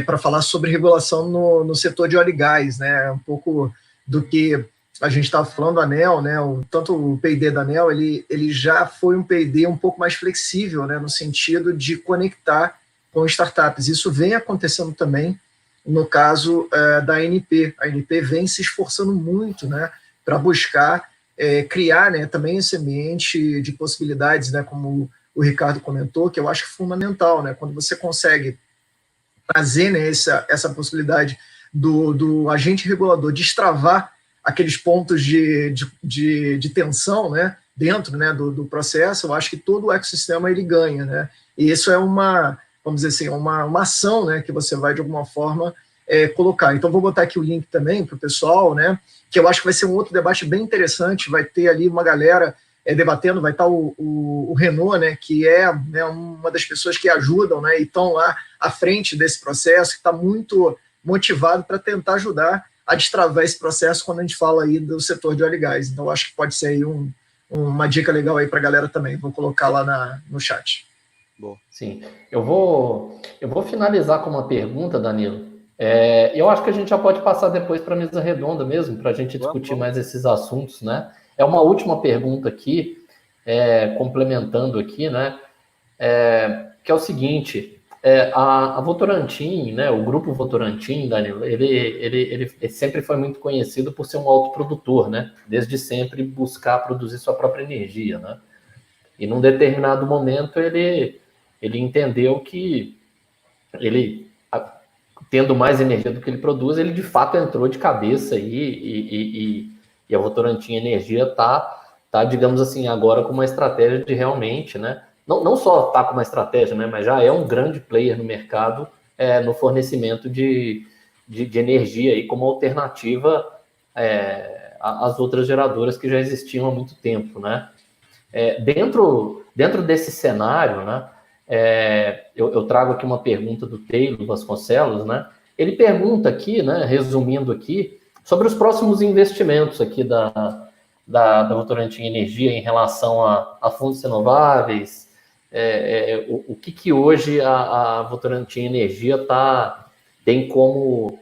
S4: para falar sobre regulação no setor de óleo e gás, né, um pouco do que a gente estava falando, a ANEEL, né, tanto o P&D da ANEEL, ele já foi um P&D um pouco mais flexível, né, no sentido de conectar com startups. Isso vem acontecendo também no caso da ANP. A ANP vem se esforçando muito, né, para buscar criar, né, também esse ambiente de possibilidades, né, como o Ricardo comentou, que eu acho fundamental, né, quando você consegue trazer, né, essa possibilidade do agente regulador destravar aqueles pontos de tensão, né, dentro, né, do processo, eu acho que todo o ecossistema ele ganha, né, e isso é vamos dizer assim, uma ação, né, que você vai de alguma forma colocar. Então vou botar aqui o link também para o pessoal, né, que eu acho que vai ser um outro debate bem interessante, vai ter ali uma galera debatendo, vai estar o Renault, né, que é, né, uma das pessoas que ajudam, né, e estão lá à frente desse processo, que está muito motivado para tentar ajudar a destravar esse processo quando a gente fala aí do setor de óleo e gás. Então, acho que pode ser aí uma dica legal aí para a galera também. Vou colocar lá no chat.
S2: Boa. Sim. Eu vou finalizar com uma pergunta, Danilo. Eu acho que a gente já pode passar depois para a mesa redonda mesmo, para a gente discutir mais esses assuntos, né? É uma última pergunta aqui, complementando aqui, né? Que é o seguinte: a Votorantim, né? O grupo Votorantim, Danilo, ele sempre foi muito conhecido por ser um autoprodutor, né? Desde sempre buscar produzir sua própria energia, né? E num determinado momento ele entendeu que ele, tendo mais energia do que ele produz, ele de fato entrou de cabeça e a Votorantim Energia está, digamos assim, agora com uma estratégia de realmente, né? Não só está com uma estratégia, né? Mas já é um grande player no mercado no fornecimento de energia aí como alternativa às outras geradoras que já existiam há muito tempo, né? Dentro desse cenário, né? Eu trago aqui uma pergunta do Taylor Vasconcelos, né? Ele pergunta aqui, né, resumindo aqui, sobre os próximos investimentos aqui da Votorantim Energia em relação a fundos renováveis, o que hoje a Votorantim Energia tem como...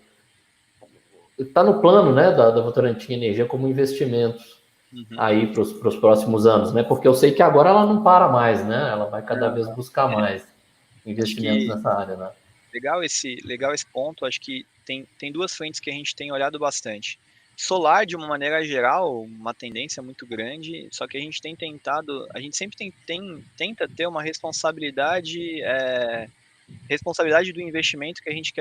S2: Está no plano, né, da Votorantim Energia como investimentos aí para os próximos anos, né? Porque eu sei que agora ela não para mais, né? Ela vai cada vez buscar mais investimentos nessa área, né?
S5: Legal esse ponto. Acho que tem duas frentes que a gente tem olhado bastante. Solar, de uma maneira geral, uma tendência muito grande, só que a gente tem tentado, a gente sempre tenta ter uma responsabilidade do investimento que a gente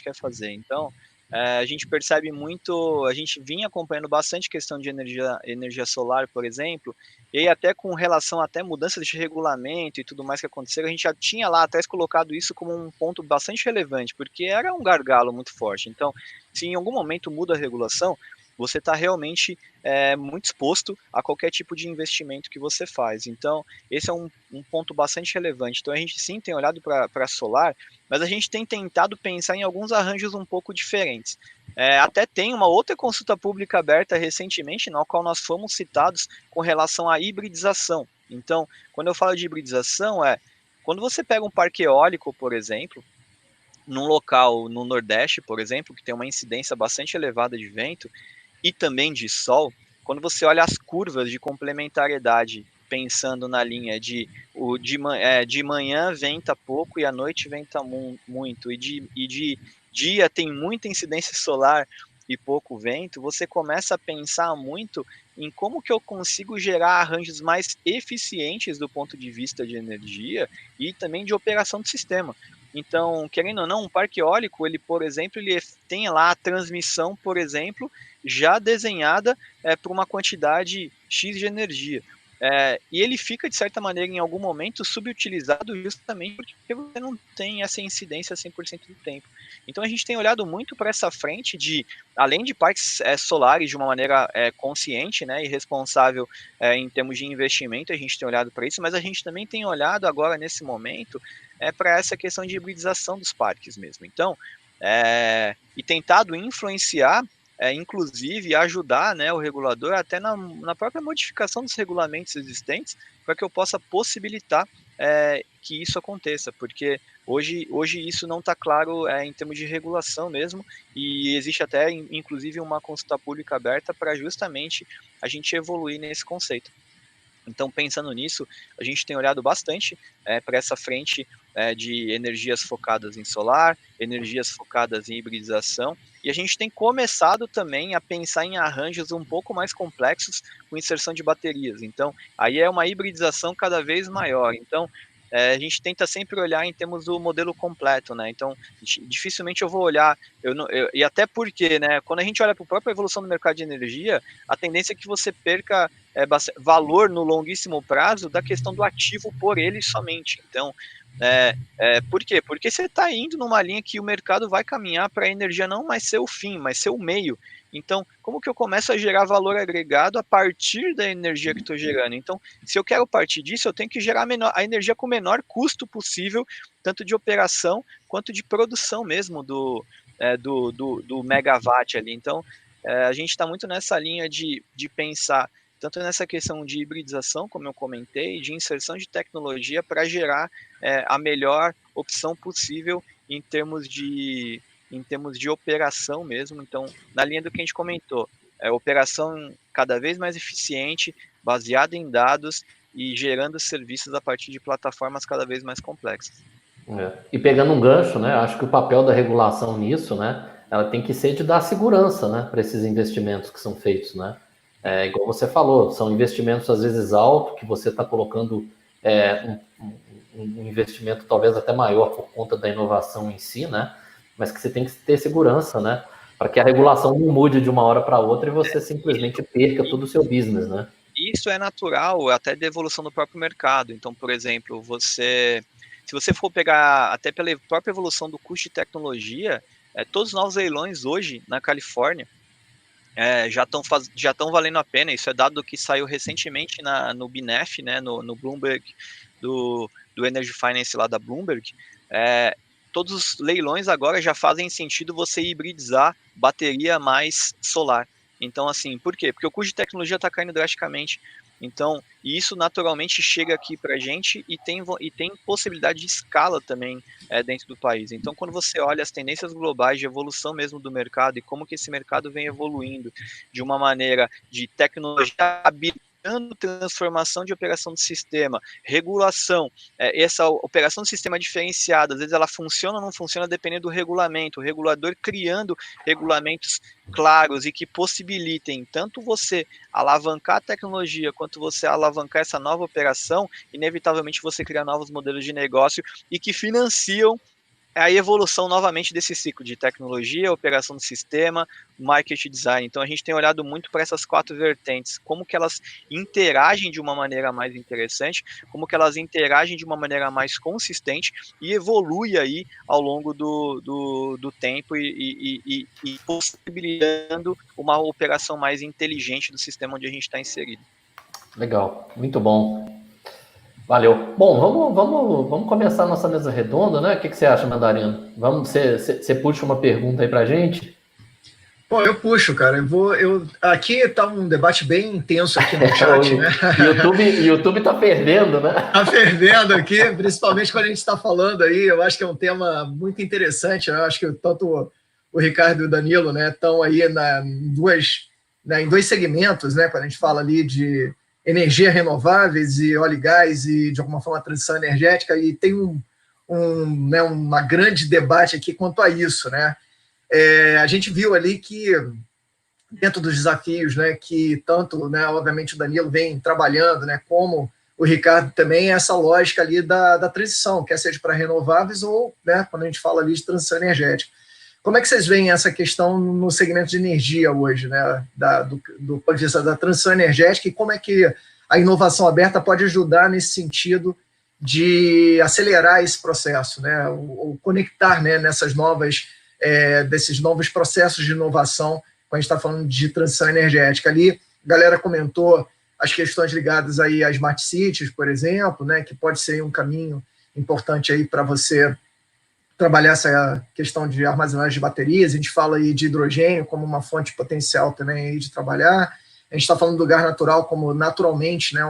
S5: quer fazer. Então, a gente percebe muito, a gente vinha acompanhando bastante questão de energia solar, por exemplo, e aí até com relação até mudança de regulamento e tudo mais que aconteceram, a gente já tinha lá atrás colocado isso como um ponto bastante relevante, porque era um gargalo muito forte. Então, se em algum momento muda a regulação, você está realmente muito exposto a qualquer tipo de investimento que você faz. Então, esse é um ponto bastante relevante. Então, a gente sim tem olhado para solar, mas a gente tem tentado pensar em alguns arranjos um pouco diferentes. Até tem uma outra consulta pública aberta recentemente, na qual nós fomos citados com relação à hibridização. Então, quando eu falo de hibridização, quando você pega um parque eólico, por exemplo, num local no Nordeste, por exemplo, que tem uma incidência bastante elevada de vento e também de sol, quando você olha as curvas de complementariedade, pensando na linha de manhã venta pouco e à noite venta muito, e de dia tem muita incidência solar e pouco vento, você começa a pensar muito em como que eu consigo gerar arranjos mais eficientes do ponto de vista de energia e também de operação do sistema. Então, querendo ou não, um parque eólico, ele, por exemplo, ele tem lá a transmissão, por exemplo, já desenhada para uma quantidade X de energia. E ele fica, de certa maneira, em algum momento, subutilizado justamente porque você não tem essa incidência 100% do tempo. Então, a gente tem olhado muito para essa frente de, além de parques solares de uma maneira consciente, né, e responsável em termos de investimento, a gente tem olhado para isso, mas a gente também tem olhado agora, nesse momento, para essa questão de hibridização dos parques mesmo. Então, e tentado influenciar inclusive ajudar, né, o regulador até na própria modificação dos regulamentos existentes, para que eu possa possibilitar que isso aconteça, porque hoje isso não está claro em termos de regulação mesmo, e existe até, inclusive, uma consulta pública aberta para justamente a gente evoluir nesse conceito. Então, pensando nisso, a gente tem olhado bastante para essa frente de energias focadas em solar, energias focadas em hibridização, e a gente tem começado também a pensar em arranjos um pouco mais complexos com inserção de baterias. Então, aí é uma hibridização cada vez maior. Então, a gente tenta sempre olhar em termos do modelo completo, né? Então, dificilmente eu vou olhar, e até porque, né, quando a gente olha para a própria evolução do mercado de energia, a tendência é que você perca valor no longuíssimo prazo da questão do ativo por ele somente. Então, por quê? Porque você está indo numa linha que o mercado vai caminhar para a energia não mais ser o fim, mas ser o meio. Então, como que eu começo a gerar valor agregado a partir da energia que estou gerando? Então, se eu quero partir disso, eu tenho que gerar a energia com o menor custo possível, tanto de operação quanto de produção mesmo do megawatt ali. Então, a gente está muito nessa linha de pensar tanto nessa questão de hibridização, como eu comentei, de inserção de tecnologia para gerar a melhor opção possível em termos de operação mesmo. Então, na linha do que a gente comentou, operação cada vez mais eficiente, baseada em dados e gerando serviços a partir de plataformas cada vez mais complexas.
S2: E pegando um gancho, né, acho que o papel da regulação nisso, né, ela tem que ser de dar segurança, né, para esses investimentos que são feitos, né. Igual você falou, são investimentos às vezes altos, que você está colocando um investimento talvez até maior por conta da inovação em si, né? Mas que você tem que ter segurança, né? Para que a regulação não mude de uma hora para outra e você simplesmente perca todo o seu business, né?
S5: Isso é natural até da evolução do próprio mercado. Então, por exemplo, se você for pegar até pela própria evolução do custo de tecnologia, todos os novos leilões hoje na Califórnia já estão valendo a pena. Isso é dado que saiu recentemente no BNEF, né, no Bloomberg, do Energy Finance lá da Bloomberg. Todos os leilões agora já fazem sentido você hibridizar bateria mais solar. Então, assim, por quê? Porque o custo de tecnologia está caindo drasticamente. Então, e isso naturalmente chega aqui para a gente e tem possibilidade de escala também dentro do país. Então, quando você olha as tendências globais de evolução mesmo do mercado e como que esse mercado vem evoluindo de uma maneira de tecnologia habilitando transformação de operação do sistema, regulação, essa operação do sistema diferenciada, às vezes ela funciona ou não funciona dependendo do regulamento, o regulador criando regulamentos claros e que possibilitem tanto você alavancar a tecnologia quanto você alavancar essa nova operação, inevitavelmente você cria novos modelos de negócio e que financiam a evolução novamente desse ciclo de tecnologia, operação do sistema, market design. Então a gente tem olhado muito para essas 4 vertentes, como que elas interagem de uma maneira mais interessante, como que elas interagem de uma maneira mais consistente e evolui aí ao longo do tempo e possibilitando uma operação mais inteligente do sistema onde a gente está inserido.
S2: Legal, muito bom. Valeu. Bom, vamos começar a nossa mesa redonda, né? O que você acha, Mandarino? Você puxa uma pergunta aí pra gente?
S4: Bom, eu puxo, cara. Aqui tá um debate bem intenso aqui no chat, né?
S2: YouTube tá perdendo, né?
S4: Tá fervendo aqui, principalmente quando a gente está falando aí. Eu acho que é um tema muito interessante. Eu acho que tanto o Ricardo e o Danilo, né, estão aí em dois segmentos, né? Quando a gente fala ali de energia renováveis e óleo e gás e, de alguma forma, a transição energética, e tem uma grande debate aqui quanto a isso, né? A gente viu ali que, dentro dos desafios, né, que tanto, né, obviamente, o Danilo vem trabalhando, né, como o Ricardo também, essa lógica ali da transição, quer seja para renováveis ou, né, quando a gente fala ali de transição energética. Como é que vocês veem essa questão no segmento de energia hoje, né, do ponto de vista da transição energética, e como é que a inovação aberta pode ajudar nesse sentido de acelerar esse processo, né, ou conectar, né, desses novos processos de inovação, quando a gente está falando de transição energética. Ali, a galera comentou as questões ligadas aí às smart cities, por exemplo, né, que pode ser um caminho importante aí para você trabalhar essa questão de armazenagem de baterias, a gente fala aí de hidrogênio como uma fonte potencial também aí de trabalhar, a gente está falando do gás natural como naturalmente, né,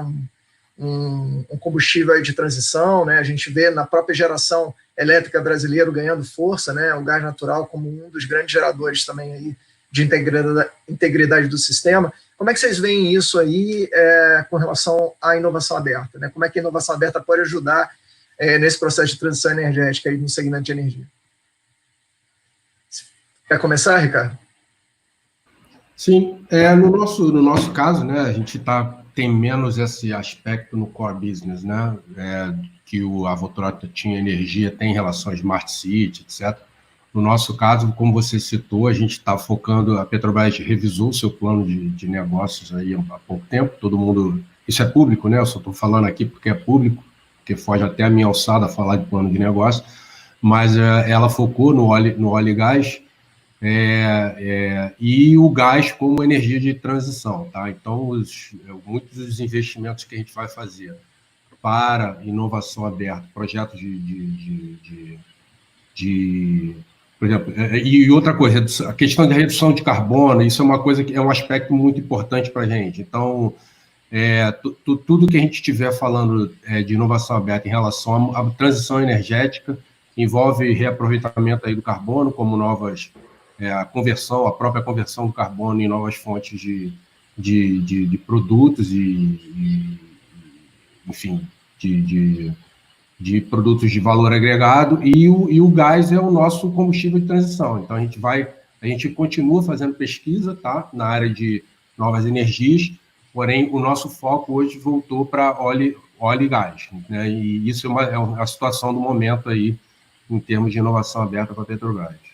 S4: um combustível aí de transição, né, a gente vê na própria geração elétrica brasileira ganhando força, né, o gás natural como um dos grandes geradores também aí de integridade do sistema. Como é que vocês veem isso aí com relação à inovação aberta, né? Como é que a inovação aberta pode ajudar nesse processo de transição energética aí no segmento de energia? Quer começar, Ricardo?
S1: Sim, no nosso caso, né, a gente tem menos esse aspecto no core business, né, que a Votorantim tinha energia, tem em relação a Smart City, etc. No nosso caso, como você citou, a gente está focando, a Petrobras revisou o seu plano de negócios aí há pouco tempo, todo mundo, isso é público, né, eu só estou falando aqui porque é público, porque foge até a minha alçada falar de plano de negócio, mas ela focou no óleo e gás, e o gás como energia de transição, tá? Então, muitos dos investimentos que a gente vai fazer para inovação aberta, projetos por exemplo, e outra coisa, a questão da redução de carbono, isso é uma coisa que é um aspecto muito importante para a gente. Então, tudo que a gente estiver falando de inovação aberta em relação à transição energética envolve reaproveitamento aí do carbono, como novas a própria conversão do carbono em novas fontes de produtos enfim, de produtos de valor agregado, e o gás é o nosso combustível de transição. Então, a gente continua fazendo pesquisa, tá, na área de novas energias, porém, o nosso foco hoje voltou para óleo e gás, né, e isso é a situação do momento aí, em termos de inovação aberta para a Petrobras.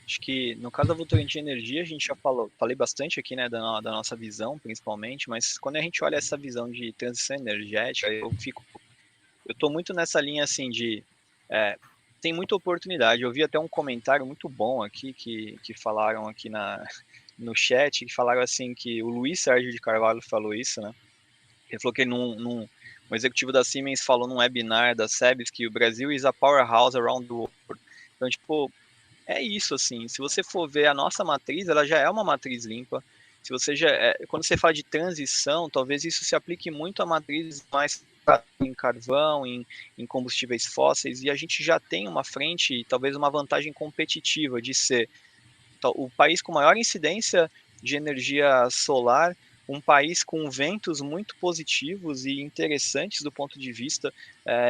S5: Acho que no caso da Votorantim Energia, a gente já falei bastante aqui, né, da nossa visão, principalmente, mas quando a gente olha essa visão de transição energética, eu estou muito nessa linha, assim, tem muita oportunidade. Eu vi até um comentário muito bom aqui, que falaram aqui no chat, que falaram assim, que o Luiz Sérgio de Carvalho falou isso, né, ele falou que um executivo da Siemens falou num webinar da SEBS que o Brasil is a powerhouse around the world. Então, tipo, é isso, assim, se você for ver a nossa matriz, ela já é uma matriz limpa. Se você quando você fala de transição, talvez isso se aplique muito a matrizes mais em carvão, em combustíveis fósseis, e a gente já tem uma frente, talvez uma vantagem competitiva de ser o país com maior incidência de energia solar, um país com ventos muito positivos e interessantes do ponto de vista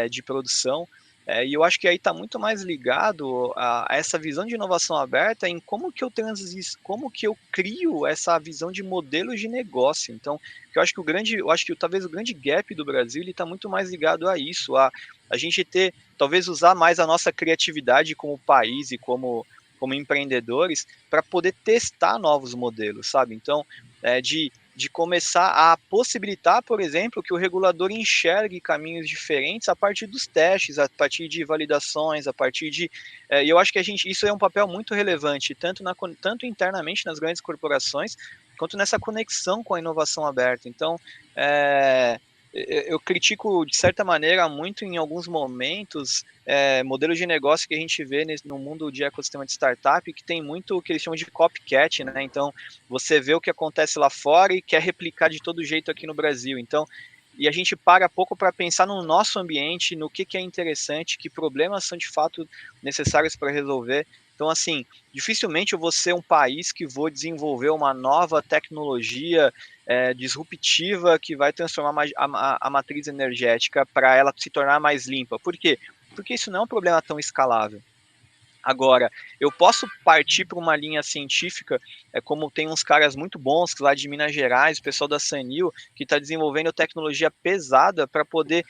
S5: de produção. E eu acho que aí está muito mais ligado a essa visão de inovação aberta em como que eu crio essa visão de modelos de negócio. Então, eu acho que talvez o grande gap do Brasil ele está muito mais ligado a isso, a gente talvez usar mais a nossa criatividade como país e como empreendedores para poder testar novos modelos, sabe? Então, de começar a possibilitar, por exemplo, que o regulador enxergue caminhos diferentes a partir dos testes, a partir de validações, a partir de... E eu acho que isso é um papel muito relevante, tanto internamente nas grandes corporações, quanto nessa conexão com a inovação aberta. Então, eu critico, de certa maneira, muito em alguns momentos, modelos de negócio que a gente vê no mundo de ecossistema de startup, que tem muito o que eles chamam de copycat, né? Então, você vê o que acontece lá fora e quer replicar de todo jeito aqui no Brasil. Então, e a gente para pouco para pensar no nosso ambiente, no que é interessante, que problemas são de fato necessários para resolver. Então, assim, dificilmente eu vou ser um país que vou desenvolver uma nova tecnologia disruptiva que vai transformar a matriz energética para ela se tornar mais limpa. Por quê? Porque isso não é um problema tão escalável. Agora, eu posso partir para uma linha científica, como tem uns caras muito bons lá de Minas Gerais, o pessoal da Sanil, que está desenvolvendo tecnologia pesada para poder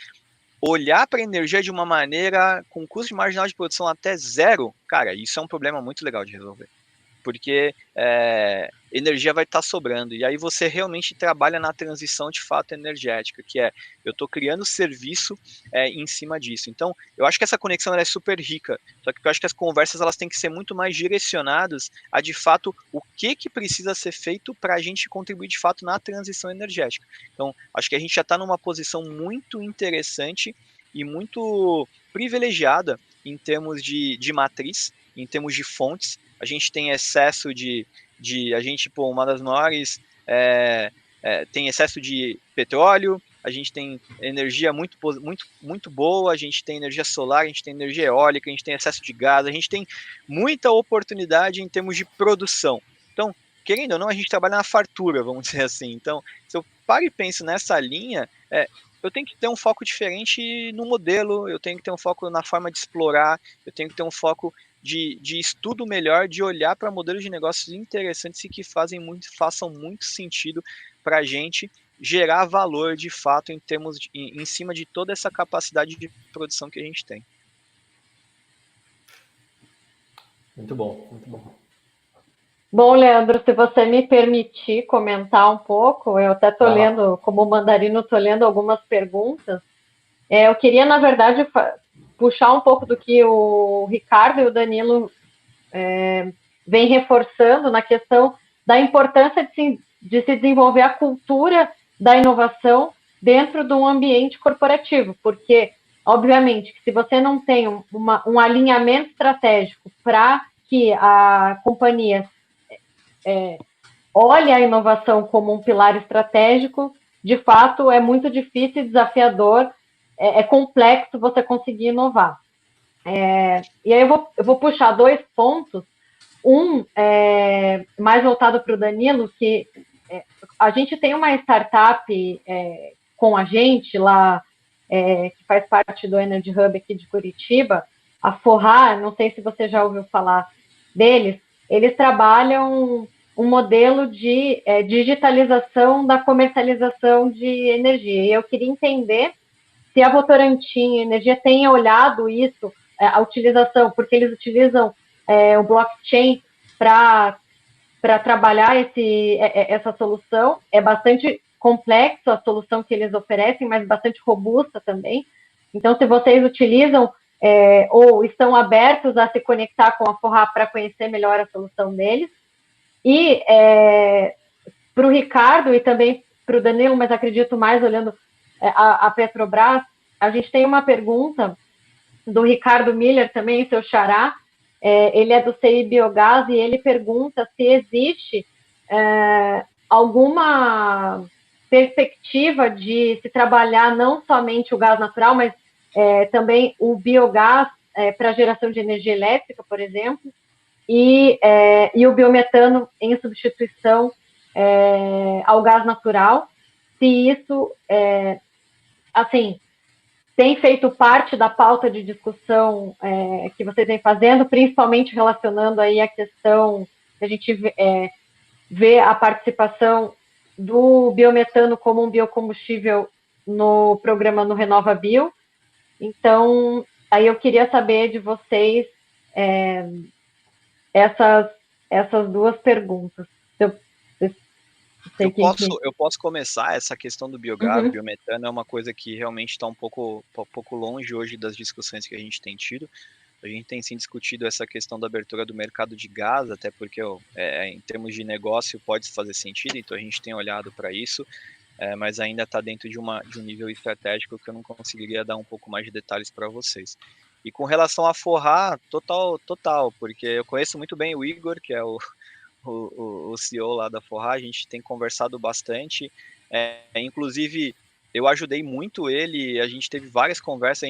S5: olhar para a energia de uma maneira com custo marginal de produção até zero. Cara, isso é um problema muito legal de resolver. porque energia vai estar sobrando, e aí você realmente trabalha na transição de fato energética, que eu estou criando serviço em cima disso. Então, eu acho que essa conexão ela é super rica, só que eu acho que as conversas elas têm que ser muito mais direcionadas a, de fato, o que precisa ser feito para a gente contribuir, de fato, na transição energética. Então, acho que a gente já está numa posição muito interessante e muito privilegiada em termos de matriz, em termos de fontes. A gente tem excesso a gente, uma das maiores, tem excesso de petróleo, a gente tem energia muito boa, a gente tem energia solar, a gente tem energia eólica, a gente tem excesso de gás, a gente tem muita oportunidade em termos de produção. Então, querendo ou não, a gente trabalha na fartura, vamos dizer assim. Então, se eu paro e penso nessa linha, eu tenho que ter um foco diferente no modelo, eu tenho que ter um foco na forma de explorar, eu tenho que ter um foco de estudo melhor, de olhar para modelos de negócios interessantes e que façam muito sentido para a gente gerar valor de fato em cima de toda essa capacidade de produção que a gente tem.
S2: Muito bom, muito bom.
S3: Bom, Leandro, se você me permitir comentar um pouco, eu até estou lendo, como mandarino, estou lendo algumas perguntas. Eu queria, na verdade, puxar um pouco do que o Ricardo e o Danilo vêm reforçando na questão da importância de se desenvolver a cultura da inovação dentro de um ambiente corporativo, porque, obviamente, se você não tem um alinhamento estratégico para que a companhia olhe a inovação como um pilar estratégico, de fato, é muito difícil e desafiador, é complexo você conseguir inovar. E aí eu vou puxar 2 pontos. Um, mais voltado para o Danilo, que a gente tem uma startup com a gente lá, que faz parte do Energy Hub aqui de Curitiba, a Forrar, não sei se você já ouviu falar deles, eles trabalham um modelo de digitalização da comercialização de energia. E eu queria entender se a Votorantim Energia tem olhado isso, a utilização, porque eles utilizam o blockchain para trabalhar essa solução. É bastante complexo a solução que eles oferecem, mas bastante robusta também. Então, se vocês utilizam ou estão abertos a se conectar com a Forrar para conhecer melhor a solução deles. E para o Ricardo e também para o Danilo, mas acredito mais olhando a Petrobras, a gente tem uma pergunta do Ricardo Miller também, seu xará, ele é do CI Biogás, e ele pergunta se existe alguma perspectiva de se trabalhar não somente o gás natural, mas também o biogás para geração de energia elétrica, por exemplo, e o biometano em substituição ao gás natural, se isso, assim, tem feito parte da pauta de discussão que vocês vêm fazendo, principalmente relacionando aí a questão que a gente vê a participação do biometano como um biocombustível no programa no RenovaBio. Então, aí eu queria saber de vocês essas 2 perguntas.
S5: Eu posso começar. Essa questão do biogás, biometano, é uma coisa que realmente está um pouco longe hoje das discussões que a gente tem tido. A gente tem sim discutido essa questão da abertura do mercado de gás, até porque em termos de negócio pode fazer sentido, então a gente tem olhado para isso, mas ainda está dentro de um nível estratégico que eu não conseguiria dar um pouco mais de detalhes para vocês. E com relação a Forrar, total, porque eu conheço muito bem o Igor, que é o CEO lá da Forrar, a gente tem conversado bastante, inclusive eu ajudei muito ele, a gente teve várias conversas,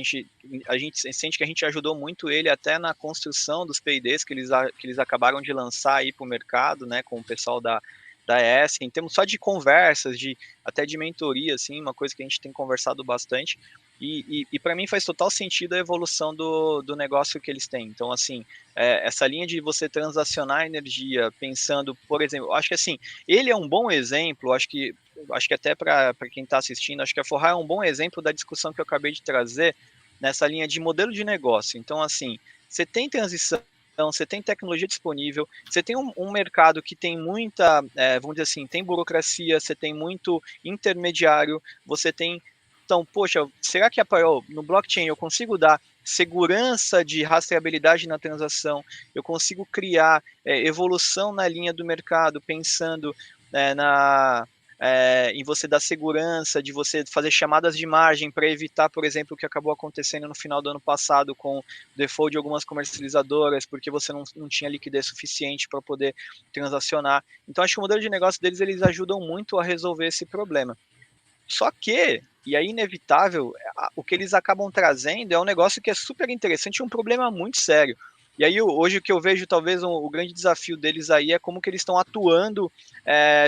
S5: a gente sente que a gente ajudou muito ele até na construção dos P&Ds que eles acabaram de lançar aí para o mercado, né, com o pessoal da ES, em termos só de conversas, até de mentoria, assim, uma coisa que a gente tem conversado bastante. E para mim faz total sentido a evolução do negócio que eles têm. Então, assim, essa linha de você transacionar a energia pensando, por exemplo, acho que assim, ele é um bom exemplo, acho que até para quem está assistindo, acho que a Forrar é um bom exemplo da discussão que eu acabei de trazer nessa linha de modelo de negócio. Então, assim, você tem transição Então, você tem tecnologia disponível, você tem um mercado que tem muita, vamos dizer assim, tem burocracia, você tem muito intermediário, você tem... Então, poxa, será que no blockchain eu consigo dar segurança de rastreabilidade na transação, eu consigo criar evolução na linha do mercado, pensando em você dar segurança, de você fazer chamadas de margem para evitar, por exemplo, o que acabou acontecendo no final do ano passado com o default de algumas comercializadoras, porque você não tinha liquidez suficiente para poder transacionar. Então, acho que o modelo de negócio deles, eles ajudam muito a resolver esse problema. Só que, e é inevitável, o que eles acabam trazendo é um negócio que é super interessante e um problema muito sério. E aí, hoje, o que eu vejo, talvez, o grande desafio deles aí é como que eles estão atuando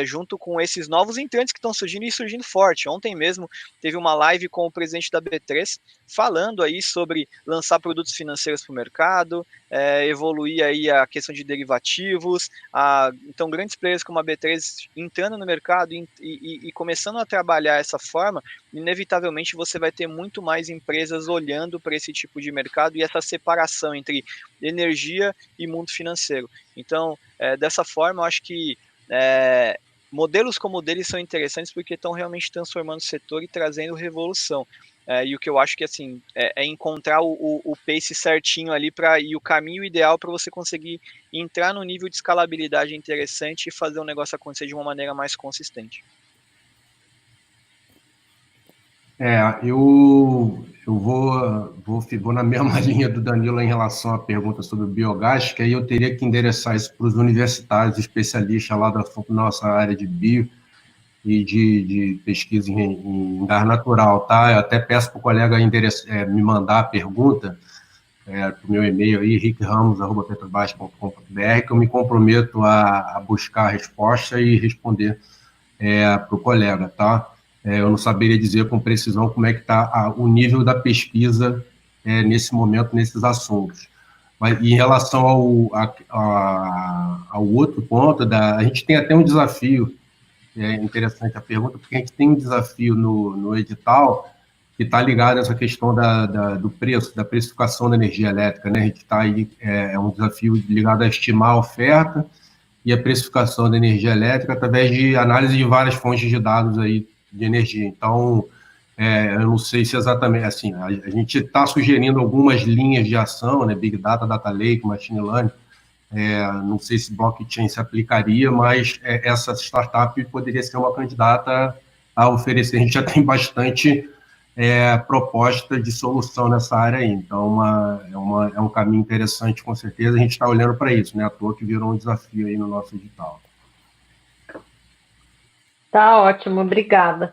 S5: junto com esses novos entrantes que estão surgindo e surgindo forte. Ontem mesmo, teve uma live com o presidente da B3, falando aí sobre lançar produtos financeiros para o mercado, evoluir aí a questão de derivativos, então grandes players como a B3 entrando no mercado e começando a trabalhar essa forma, inevitavelmente você vai ter muito mais empresas olhando para esse tipo de mercado e essa separação entre energia e mundo financeiro. Então, dessa forma, eu acho que modelos como o deles são interessantes porque estão realmente transformando o setor e trazendo revolução. E o que eu acho que assim é encontrar o pace certinho ali e o caminho ideal para você conseguir entrar no nível de escalabilidade interessante e fazer o negócio acontecer de uma maneira mais consistente.
S1: Eu vou na mesma linha do Danilo em relação à pergunta sobre o biogás, que aí eu teria que endereçar isso para os universitários, especialistas lá da nossa área de bio e de pesquisa em gás natural, tá? Eu até peço para o colega me mandar a pergunta para o meu e-mail aí, rickramos@petrobras.com.br, que eu me comprometo a buscar a resposta e responder para o colega, tá? Eu não saberia dizer com precisão como é que está o nível da pesquisa nesse momento, nesses assuntos. Mas em relação ao outro ponto, a gente tem até um desafio, interessante a pergunta, porque a gente tem um desafio no edital que está ligado a essa questão do preço, da precificação da energia elétrica, né? A gente está aí, um desafio ligado a estimar a oferta e a precificação da energia elétrica através de análise de várias fontes de dados aí de energia. Então, eu não sei se exatamente assim, a gente está sugerindo algumas linhas de ação, né, Big Data, Data Lake, Machine Learning, não sei se blockchain se aplicaria, mas essa startup poderia ser uma candidata a oferecer. A gente já tem bastante proposta de solução nessa área aí, então é um caminho interessante, com certeza. A gente está olhando para isso, né, à toa que virou um desafio aí no nosso edital.
S3: Tá ótimo, obrigada.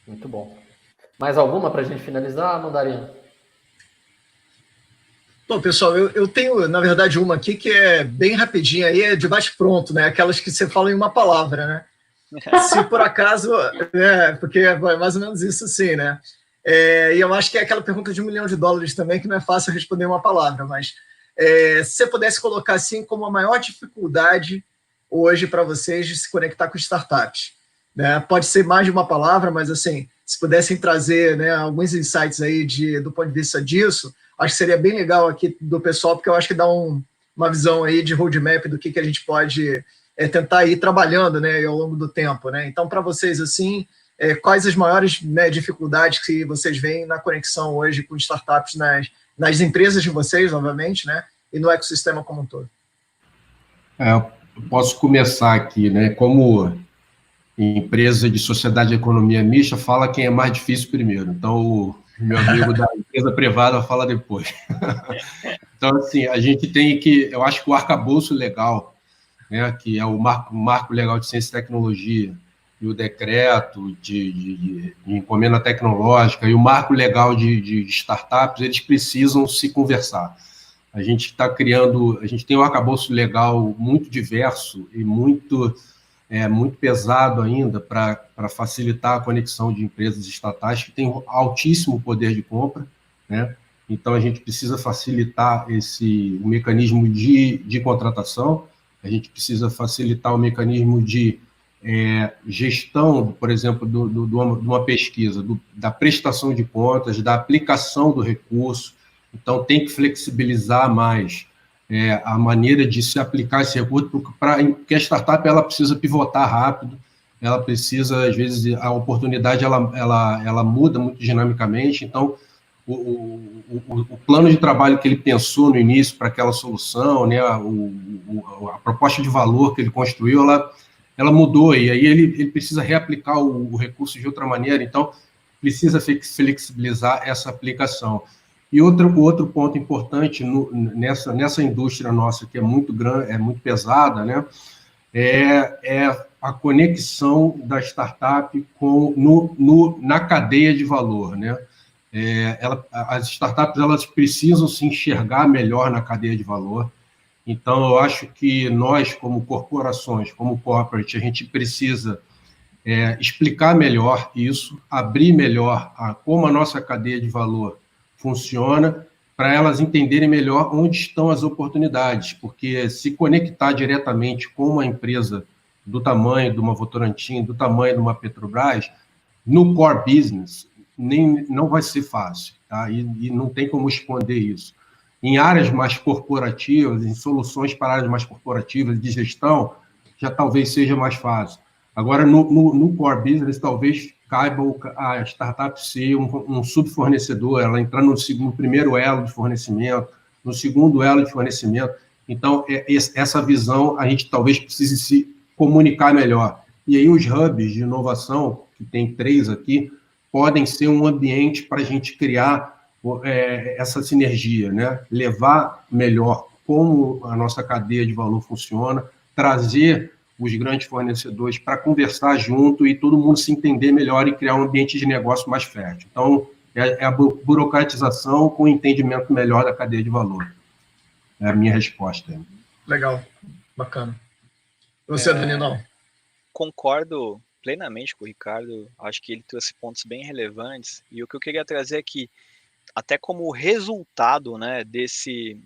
S2: Muito bom. Mais alguma para a gente finalizar, Mandarino?
S4: Bom, pessoal, eu tenho, na verdade, uma aqui que é bem rapidinha, aí é de bate-pronto, né? Aquelas que você fala em uma palavra, né? Se por acaso, porque é mais ou menos isso assim, né? E eu acho que é aquela pergunta de $1 milhão também, que não é fácil responder uma palavra, mas se você pudesse colocar assim como a maior dificuldade hoje para vocês de se conectar com startups, né? Pode ser mais de uma palavra, mas assim, se pudessem trazer, né, alguns insights aí do ponto de vista disso, acho que seria bem legal aqui do pessoal, porque eu acho que dá uma visão aí de roadmap do que a gente pode tentar ir trabalhando, né, ao longo do tempo, né? Então, para vocês, assim, quais as maiores, né, dificuldades que vocês veem na conexão hoje com startups nas empresas de vocês, obviamente, né, e no ecossistema como um todo?
S1: Eu posso começar aqui, né? Como empresa de sociedade de economia mista, fala quem é mais difícil primeiro. Então, o meu amigo da empresa privada fala depois. Então, assim, a gente tem eu acho que o arcabouço legal, né, que é o marco legal de ciência e tecnologia, e o decreto de encomenda tecnológica, e o marco legal de startups, eles precisam se conversar. A gente tem um arcabouço legal muito diverso e muito pesado ainda para facilitar a conexão de empresas estatais que têm um altíssimo poder de compra, né? Então, a gente precisa facilitar o mecanismo de contratação, a gente precisa facilitar o mecanismo de gestão, por exemplo, de uma pesquisa, da prestação de contas, da aplicação do recurso, Então, tem que flexibilizar mais a maneira de se aplicar esse recurso, porque a startup ela precisa pivotar rápido, ela precisa, às vezes, a oportunidade ela muda muito dinamicamente, então o plano de trabalho que ele pensou no início para aquela solução, né, a proposta de valor que ele construiu, ela mudou, e aí ele precisa reaplicar o recurso de outra maneira, então precisa flexibilizar essa aplicação. E outro ponto importante nessa indústria nossa, que é muito grande, é muito pesada, né, é a conexão da startup na cadeia de valor, né? As startups elas precisam se enxergar melhor na cadeia de valor. Então, eu acho que nós, como corporações, como corporate, a gente precisa explicar melhor isso, abrir melhor como a nossa cadeia de valor funciona, para elas entenderem melhor onde estão as oportunidades, porque se conectar diretamente com uma empresa do tamanho de uma Votorantim, do tamanho de uma Petrobras, no core business, não vai ser fácil, tá? E não tem como esconder isso. Em áreas mais corporativas, em soluções para áreas mais corporativas de gestão, já talvez seja mais fácil. Agora, no core business, talvez caiba a startup ser um subfornecedor, ela entrar no primeiro elo de fornecimento, no segundo elo de fornecimento. Então, essa visão, a gente talvez precise se comunicar melhor. E aí, os hubs de inovação, que tem 3 aqui, podem ser um ambiente para a gente criar essa sinergia, né? Levar melhor como a nossa cadeia de valor funciona, trazer os grandes fornecedores para conversar junto e todo mundo se entender melhor e criar um ambiente de negócio mais fértil. Então, é a burocratização com o entendimento melhor da cadeia de valor. É a minha resposta.
S4: Legal, bacana. Você, Danilão?
S5: Concordo plenamente com o Ricardo, acho que ele trouxe pontos bem relevantes, e o que eu queria trazer aqui, até como resultado, né, desse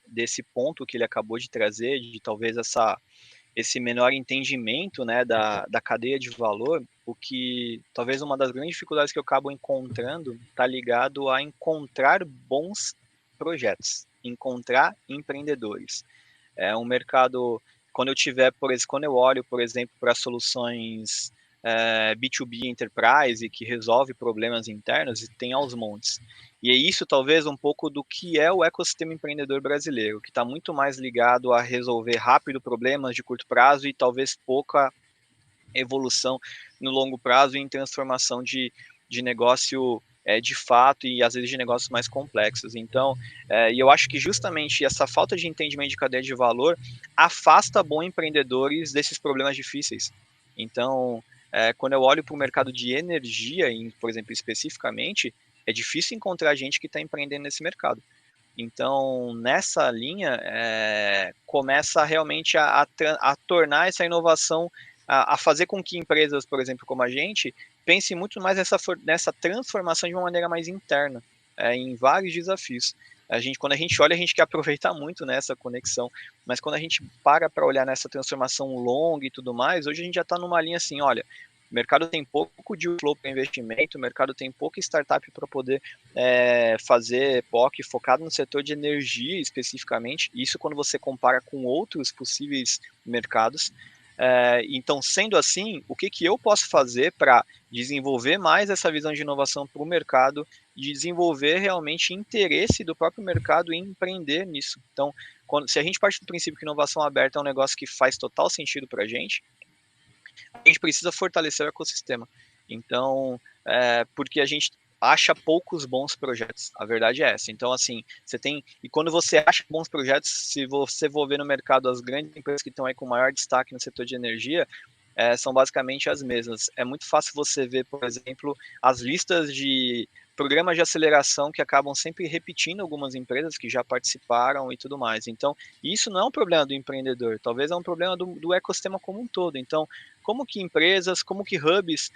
S5: ponto que ele acabou de trazer, de talvez esse menor entendimento, né, da cadeia de valor, o que talvez uma das grandes dificuldades que eu acabo encontrando está ligado a encontrar bons projetos, encontrar empreendedores. É um mercado, quando eu olho, por exemplo, para soluções B2B Enterprise, que resolve problemas internos, e tem aos montes. E é isso talvez um pouco do que é o ecossistema empreendedor brasileiro, que está muito mais ligado a resolver rápido problemas de curto prazo e talvez pouca evolução no longo prazo em transformação de negócio de fato e às vezes de negócios mais complexos. Então, e eu acho que justamente essa falta de entendimento de cadeia de valor afasta bons empreendedores desses problemas difíceis. Então, quando eu olho para o mercado de energia, por exemplo, especificamente, é difícil encontrar gente que está empreendendo nesse mercado. Então, nessa linha, começa realmente a tornar essa inovação, a fazer com que empresas, por exemplo, como a gente, pense muito mais nessa transformação de uma maneira mais interna, em vários desafios. Quando a gente olha, a gente quer aproveitar muito nessa conexão, mas quando a gente para olhar nessa transformação longa e tudo mais, hoje a gente já está numa linha assim, olha, o mercado tem pouco de flow para investimento, o mercado tem pouca startup para poder fazer POC focado no setor de energia especificamente, isso quando você compara com outros possíveis mercados. Então, sendo assim, o que eu posso fazer para desenvolver mais essa visão de inovação para o mercado, de desenvolver realmente interesse do próprio mercado em empreender nisso? Então, se a gente parte do princípio que inovação aberta é um negócio que faz total sentido para a gente precisa fortalecer o ecossistema. Então, porque a gente acha poucos bons projetos, a verdade é essa. Então, assim, e quando você acha bons projetos, se você for ver no mercado, as grandes empresas que estão aí com maior destaque no setor de energia, são basicamente as mesmas. É muito fácil você ver, por exemplo, as listas de programas de aceleração que acabam sempre repetindo algumas empresas que já participaram e tudo mais. Então, isso não é um problema do empreendedor, talvez é um problema do ecossistema como um todo. Então, como que empresas, como que hubs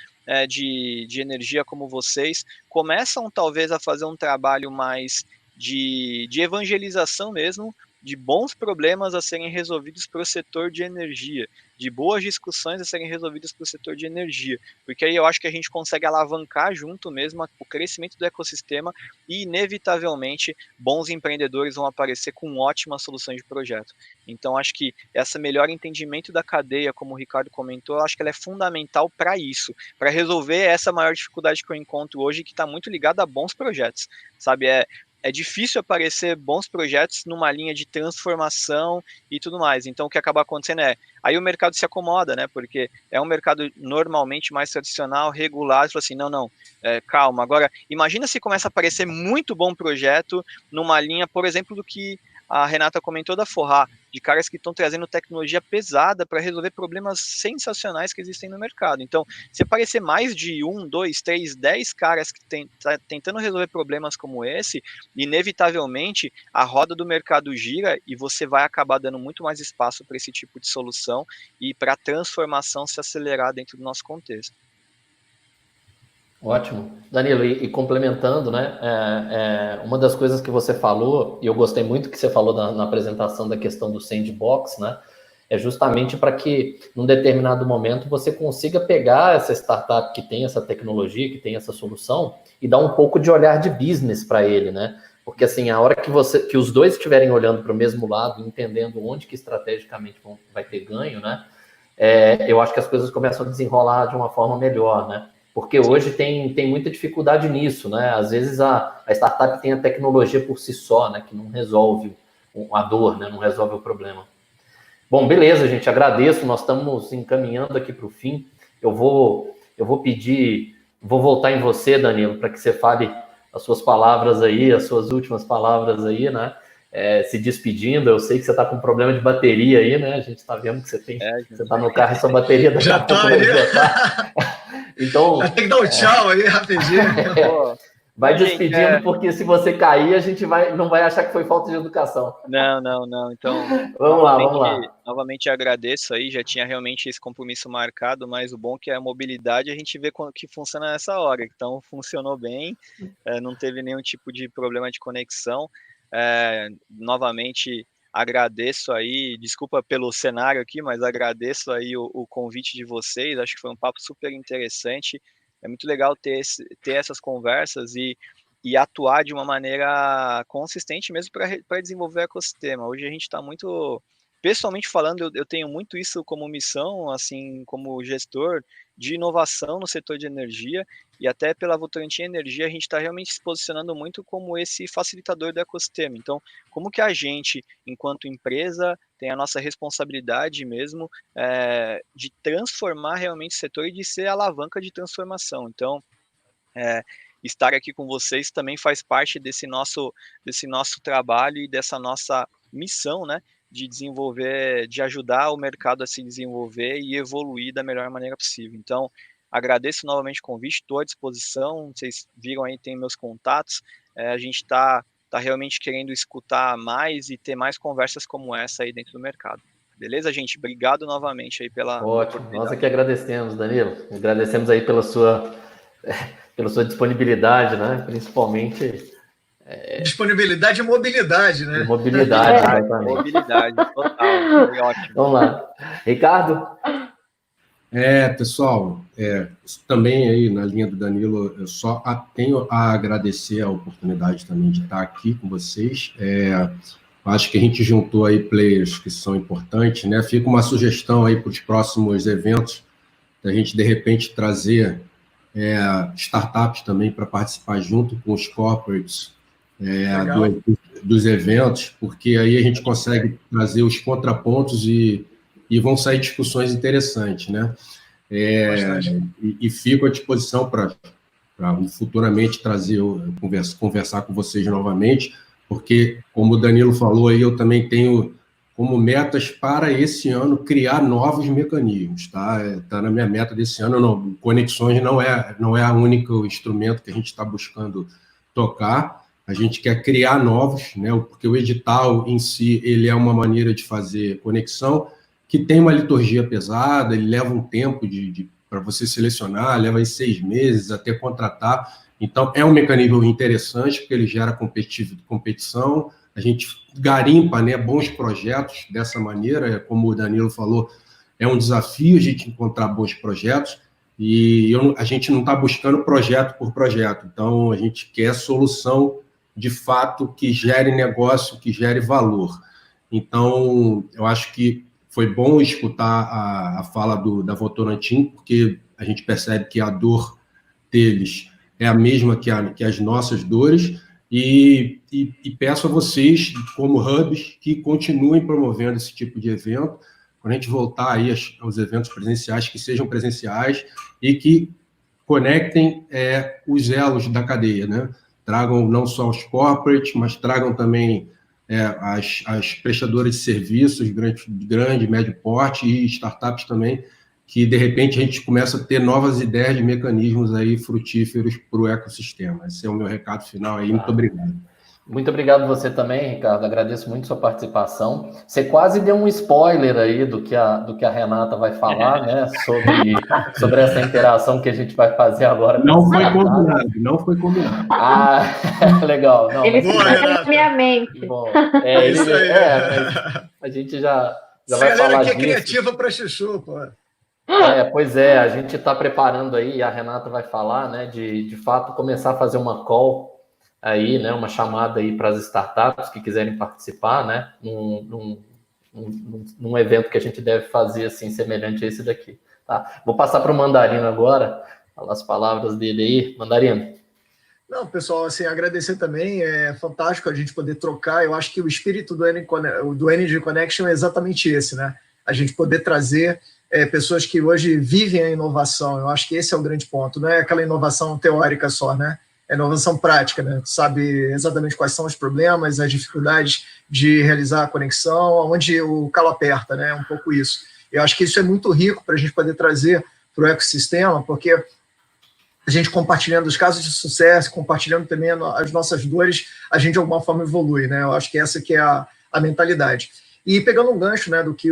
S5: de energia como vocês começam talvez a fazer um trabalho mais de evangelização mesmo, de bons problemas a serem resolvidos para o setor de energia, de boas discussões a serem resolvidas para o setor de energia, porque aí eu acho que a gente consegue alavancar junto mesmo o crescimento do ecossistema e, inevitavelmente, bons empreendedores vão aparecer com ótimas soluções de projeto. Então, acho que esse melhor entendimento da cadeia, como o Ricardo comentou, eu acho que ela é fundamental para isso, para resolver essa maior dificuldade que eu encontro hoje, que está muito ligada a bons projetos, sabe? É difícil aparecer bons projetos numa linha de transformação e tudo mais. Então, o que acaba acontecendo aí o mercado se acomoda, né? Porque é um mercado normalmente mais tradicional, regulado, fala assim, não, calma. Agora, imagina se começa a aparecer muito bom projeto numa linha, por exemplo, do que a Renata comentou da Forrá, de caras que estão trazendo tecnologia pesada para resolver problemas sensacionais que existem no mercado. Então, se aparecer mais de 1, 2, 3, 10 caras que tá tentando resolver problemas como esse, inevitavelmente a roda do mercado gira e você vai acabar dando muito mais espaço para esse tipo de solução e para a transformação se acelerar dentro do nosso contexto.
S2: Ótimo. Danilo, e complementando, né, uma das coisas que você falou, e eu gostei muito que você falou na apresentação da questão do sandbox, né, é justamente para que, num determinado momento, você consiga pegar essa startup que tem essa tecnologia, que tem essa solução, e dar um pouco de olhar de business para ele, né? Porque, assim, a hora que os dois estiverem olhando para o mesmo lado, entendendo onde que estrategicamente vai ter ganho, né, eu acho que as coisas começam a desenrolar de uma forma melhor, né? Porque hoje tem muita dificuldade nisso, né? Às vezes a startup tem a tecnologia por si só, né? Que não resolve a dor, né? Não resolve o problema. Bom, beleza, gente. Agradeço. Nós estamos encaminhando aqui para o fim. Eu vou voltar em você, Danilo, para que você fale as suas palavras aí, as suas últimas palavras aí, né? Se despedindo. Eu sei que você está com problema de bateria aí, né? A gente está vendo que você está no carro e sua bateria daqui a pouco vai esgotar. Então,
S4: tem que dar um tchau aí, rapidinho.
S2: Vai despedindo, porque se você cair, a gente não vai achar que foi falta de educação.
S5: Não. Então,
S2: vamos lá.
S5: Novamente agradeço aí, já tinha realmente esse compromisso marcado, mas o bom é que a mobilidade a gente vê que funciona nessa hora. Então, funcionou bem, não teve nenhum tipo de problema de conexão. Novamente, agradeço aí, desculpa pelo cenário aqui, mas agradeço aí o convite de vocês, acho que foi um papo super interessante, é muito legal ter essas conversas e atuar de uma maneira consistente mesmo para desenvolver o ecossistema. Hoje a gente está muito, pessoalmente falando, eu tenho muito isso como missão, assim, como gestor de inovação no setor de energia, e até pela Votorantim Energia a gente está realmente se posicionando muito como esse facilitador do ecossistema. Então, como que a gente, enquanto empresa, tem a nossa responsabilidade mesmo de transformar realmente o setor e de ser alavanca de transformação. Então, estar aqui com vocês também faz parte desse nosso trabalho e dessa nossa missão, né, de desenvolver, de ajudar o mercado a se desenvolver e evoluir da melhor maneira possível. Então, agradeço novamente o convite, estou à disposição, vocês viram aí, tem meus contatos, a gente está realmente querendo escutar mais e ter mais conversas como essa aí dentro do mercado. Beleza, gente? Obrigado novamente aí pela
S2: oportunidade. Nós aqui agradecemos, Danilo. Agradecemos aí pela sua disponibilidade, né? Principalmente...
S4: Disponibilidade e mobilidade, né?
S2: Mobilidade, exatamente.
S5: Mobilidade, total. Foi ótimo.
S2: Vamos lá. Ricardo?
S1: Pessoal, também aí na linha do Danilo, eu só tenho a agradecer a oportunidade também de estar aqui com vocês. Acho que a gente juntou aí players que são importantes, né? Fica uma sugestão aí para os próximos eventos, da gente, de repente, trazer startups também para participar junto com os corporates dos eventos, porque aí a gente consegue trazer os contrapontos e vão sair discussões interessantes, né? E fico à disposição para futuramente conversar com vocês novamente, porque, como o Danilo falou aí, eu também tenho como metas para esse ano criar novos mecanismos, tá? Está na minha meta desse ano. Não, conexões não é o único instrumento que a gente está buscando tocar. A gente quer criar novos, né? Porque o edital em si ele é uma maneira de fazer conexão que tem uma liturgia pesada, ele leva um tempo para você selecionar, leva aí 6 meses até contratar. Então, é um mecanismo interessante, porque ele gera competição, a gente garimpa, né, bons projetos dessa maneira, como o Danilo falou, é um desafio a gente encontrar bons projetos, e a gente não está buscando projeto por projeto, então a gente quer solução, de fato, que gere negócio, que gere valor. Então, eu acho que foi bom escutar a fala da Votorantim, porque a gente percebe que a dor deles é a mesma que as nossas dores, e peço a vocês, como hubs, que continuem promovendo esse tipo de evento, quando a gente voltar aí aos eventos presenciais, que sejam presenciais e que conectem os elos da cadeia, né? Tragam não só os corporates, mas tragam também as prestadoras de serviços, grande, médio porte, e startups também, que, de repente, a gente começa a ter novas ideias de mecanismos aí frutíferos para o ecossistema. Esse é o meu recado final aí. Muito obrigado.
S2: Muito obrigado você também, Ricardo. Agradeço muito sua participação. Você quase deu um spoiler aí do que a Renata vai falar, né? Sobre essa interação que a gente vai fazer agora.
S1: Não foi combinado.
S2: Ah, legal. Não,
S3: ele fica na minha mente.
S2: Bom,
S4: isso aí.
S2: A gente já vai falar disso.
S4: Que é criativa para chuchu, pô.
S2: Pois é, a gente está preparando aí, a Renata vai falar, né? De fato, começar a fazer uma call aí, né, uma chamada aí para as startups que quiserem participar, né, num evento que a gente deve fazer, assim, semelhante a esse daqui, tá? Vou passar para o Mandarino agora, falar as palavras dele aí. Mandarino.
S4: Não, pessoal, assim, agradecer também, é fantástico a gente poder trocar. Eu acho que o espírito do Energy Connection é exatamente esse, né? A gente poder trazer pessoas que hoje vivem a inovação. Eu acho que esse é o grande ponto, não é aquela inovação teórica só, né? É inovação prática, né? Sabe exatamente quais são os problemas, as dificuldades de realizar a conexão, onde o calo aperta, né? Um pouco isso. Eu acho que isso é muito rico para a gente poder trazer para o ecossistema, porque a gente compartilhando os casos de sucesso, compartilhando também as nossas dores, a gente de alguma forma evolui, né? Eu acho que essa que é a mentalidade. E pegando um gancho, né, do que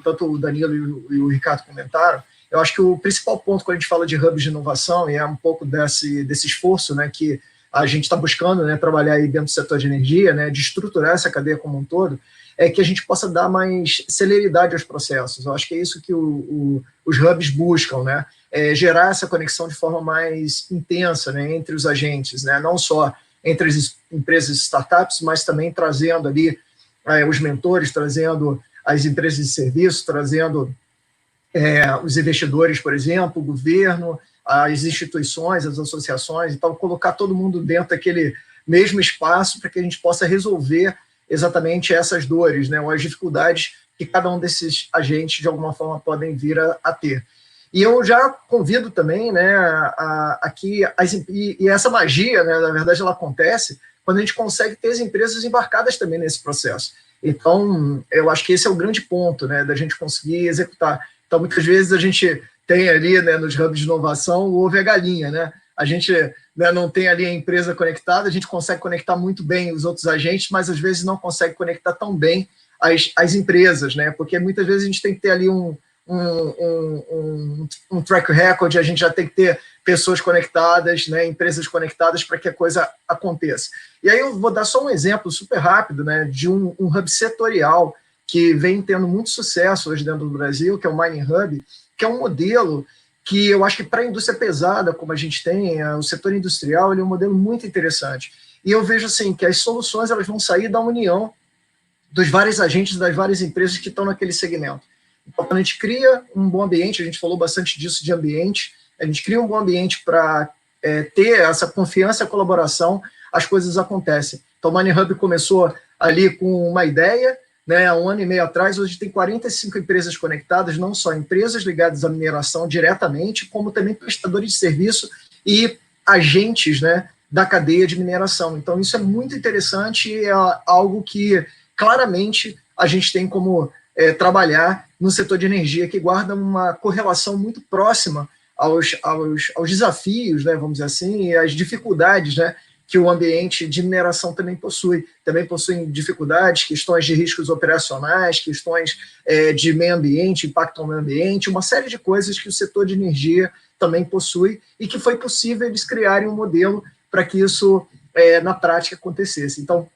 S4: tanto o Danilo e o Ricardo comentaram, eu acho que o principal ponto quando a gente fala de hubs de inovação, e é um pouco desse esforço, né, que a gente está buscando, né, trabalhar aí dentro do setor de energia, né, de estruturar essa cadeia como um todo, é que a gente possa dar mais celeridade aos processos. Eu acho que é isso que os hubs buscam, né, gerar essa conexão de forma mais intensa, né, entre os agentes, né, não só entre as empresas e startups, mas também trazendo ali os mentores, trazendo as empresas de serviço, trazendo os investidores, por exemplo, o governo, as instituições, as associações, então colocar todo mundo dentro daquele mesmo espaço para que a gente possa resolver exatamente essas dores, né, ou as dificuldades que cada um desses agentes, de alguma forma, podem vir a ter. E eu já convido também, né, aqui, e essa magia, né, na verdade, ela acontece quando a gente consegue ter as empresas embarcadas também nesse processo. Então, eu acho que esse é o grande ponto, né, da gente conseguir executar. Então, muitas vezes a gente tem ali, né, nos hubs de inovação, o ovo e a galinha, né? A gente, né, não tem ali a empresa conectada, a gente consegue conectar muito bem os outros agentes, mas às vezes não consegue conectar tão bem as empresas, né? Porque muitas vezes a gente tem que ter ali um track record, a gente já tem que ter pessoas conectadas, né, empresas conectadas para que a coisa aconteça. E aí eu vou dar só um exemplo super rápido, né, de um hub setorial que vem tendo muito sucesso hoje dentro do Brasil, que é o Mining Hub, que é um modelo que eu acho que para a indústria pesada, como a gente tem, o setor industrial, ele é um modelo muito interessante. E eu vejo assim que as soluções elas vão sair da união dos vários agentes, das várias empresas que estão naquele segmento. Então, quando a gente cria um bom ambiente, a gente falou bastante disso de ambiente, a gente cria um bom ambiente para ter essa confiança e colaboração, as coisas acontecem. Então, o Mining Hub começou ali com uma ideia, né, há 1 ano e meio atrás, hoje tem 45 empresas conectadas, não só empresas ligadas à mineração diretamente, como também prestadores de serviço e agentes, né, da cadeia de mineração. Então, isso é muito interessante e é algo que, claramente, a gente tem como trabalhar no setor de energia, que guarda uma correlação muito próxima aos desafios, né, vamos dizer assim, e às dificuldades, né, que o ambiente de mineração também possui. Também possuem dificuldades, questões de riscos operacionais, questões de meio ambiente, impacto no meio ambiente, uma série de coisas que o setor de energia também possui e que foi possível eles criarem um modelo para que isso, na prática, acontecesse. Então,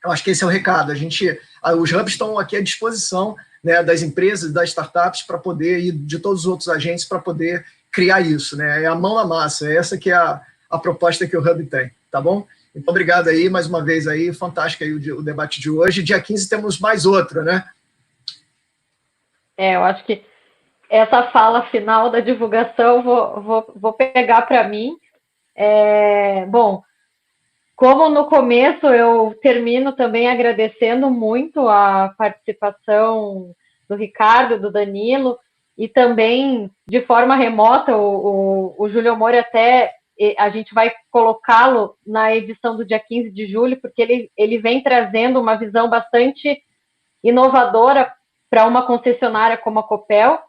S4: Eu acho que esse é o recado. Os hubs estão aqui à disposição, né, das empresas, das startups, para poder, e de todos os outros agentes, para poder criar isso, né? É a mão na massa, é essa que é a proposta que o Hub tem, tá bom? Então, obrigado aí, mais uma vez aí, fantástico aí o debate de hoje. Dia 15 temos mais outro, né?
S3: Eu acho que essa fala final da divulgação vou pegar para mim. Bom, como no começo, eu termino também agradecendo muito a participação do Ricardo, do Danilo, e também de forma remota, o Júlio Mori até, a gente vai colocá-lo na edição do dia 15 de julho, porque ele vem trazendo uma visão bastante inovadora para uma concessionária como a Copel,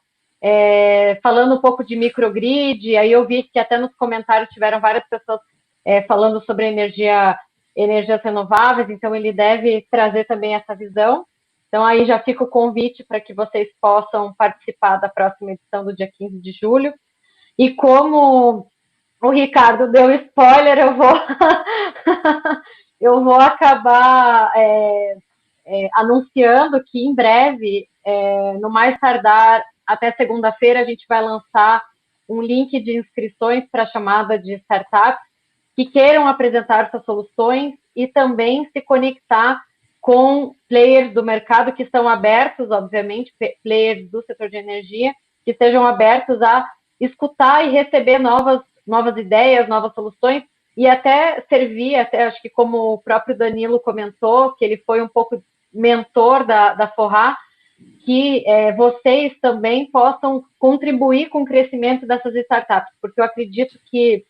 S3: falando um pouco de microgrid. Aí eu vi que até nos comentários tiveram várias pessoas falando sobre energias renováveis, então ele deve trazer também essa visão. Então aí já fica o convite para que vocês possam participar da próxima edição do dia 15 de julho. E como o Ricardo deu spoiler, eu vou acabar anunciando que em breve, no mais tardar até segunda-feira, a gente vai lançar um link de inscrições para a chamada de startups que queiram apresentar suas soluções e também se conectar com players do mercado que estão abertos, obviamente, players do setor de energia, que estejam abertos a escutar e receber novas ideias, novas soluções, e até servir, acho que como o próprio Danilo comentou, que ele foi um pouco mentor da Forrá, que vocês também possam contribuir com o crescimento dessas startups, porque eu acredito que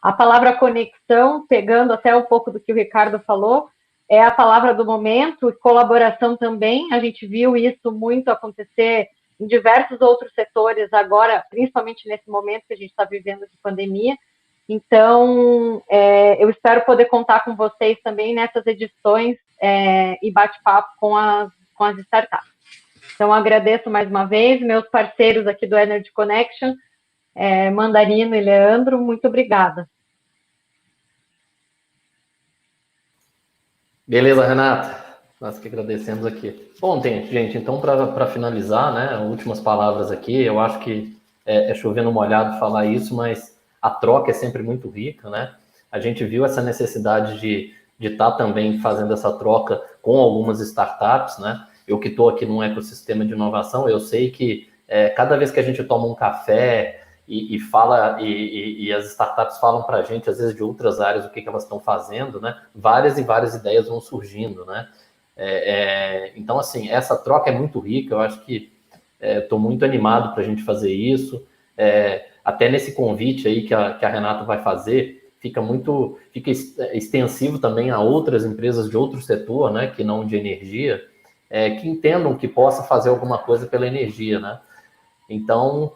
S3: a palavra conexão, pegando até um pouco do que o Ricardo falou, é a palavra do momento, e colaboração também. A gente viu isso muito acontecer em diversos outros setores agora, principalmente nesse momento que a gente está vivendo de pandemia. Então, eu espero poder contar com vocês também nessas edições e bate-papo com as startups. Então, agradeço mais uma vez, meus parceiros aqui do Energy Connection, Mandarino e Leandro, muito obrigada.
S2: Beleza, Renata. Nós que agradecemos aqui. Bom, gente, então, para finalizar, né, últimas palavras aqui, eu acho que é chovendo molhado falar isso, mas a troca é sempre muito rica, né? A gente viu essa necessidade de estar também fazendo essa troca com algumas startups, né? Eu que estou aqui num ecossistema de inovação, eu sei que cada vez que a gente toma um café e fala, e as startups falam para a gente, às vezes, de outras áreas, o que elas estão fazendo, né? Várias e várias ideias vão surgindo, né? Então, assim, essa troca é muito rica, eu acho que estou muito animado para a gente fazer isso. Até nesse convite aí que a Renata vai fazer, fica extensivo também a outras empresas de outro setor, né, que não de energia, que entendam que possa fazer alguma coisa pela energia, né? Então,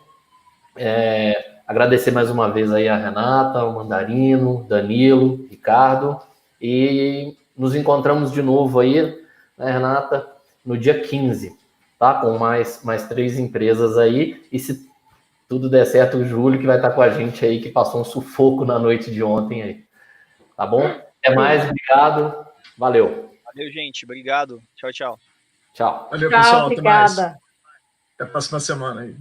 S2: agradecer mais uma vez aí a Renata, o Mandarino, Danilo, Ricardo, e nos encontramos de novo aí, né, Renata, no dia 15, tá? Com mais 3 empresas aí, e se tudo der certo, o Júlio que vai estar com a gente aí, que passou um sufoco na noite de ontem aí. Tá bom? Até mais, obrigado. Valeu.
S5: Valeu, gente. Obrigado. Tchau, tchau.
S2: Tchau.
S4: Valeu,
S3: Tchau,
S4: pessoal.
S3: obrigada.
S4: Até a próxima semana aí.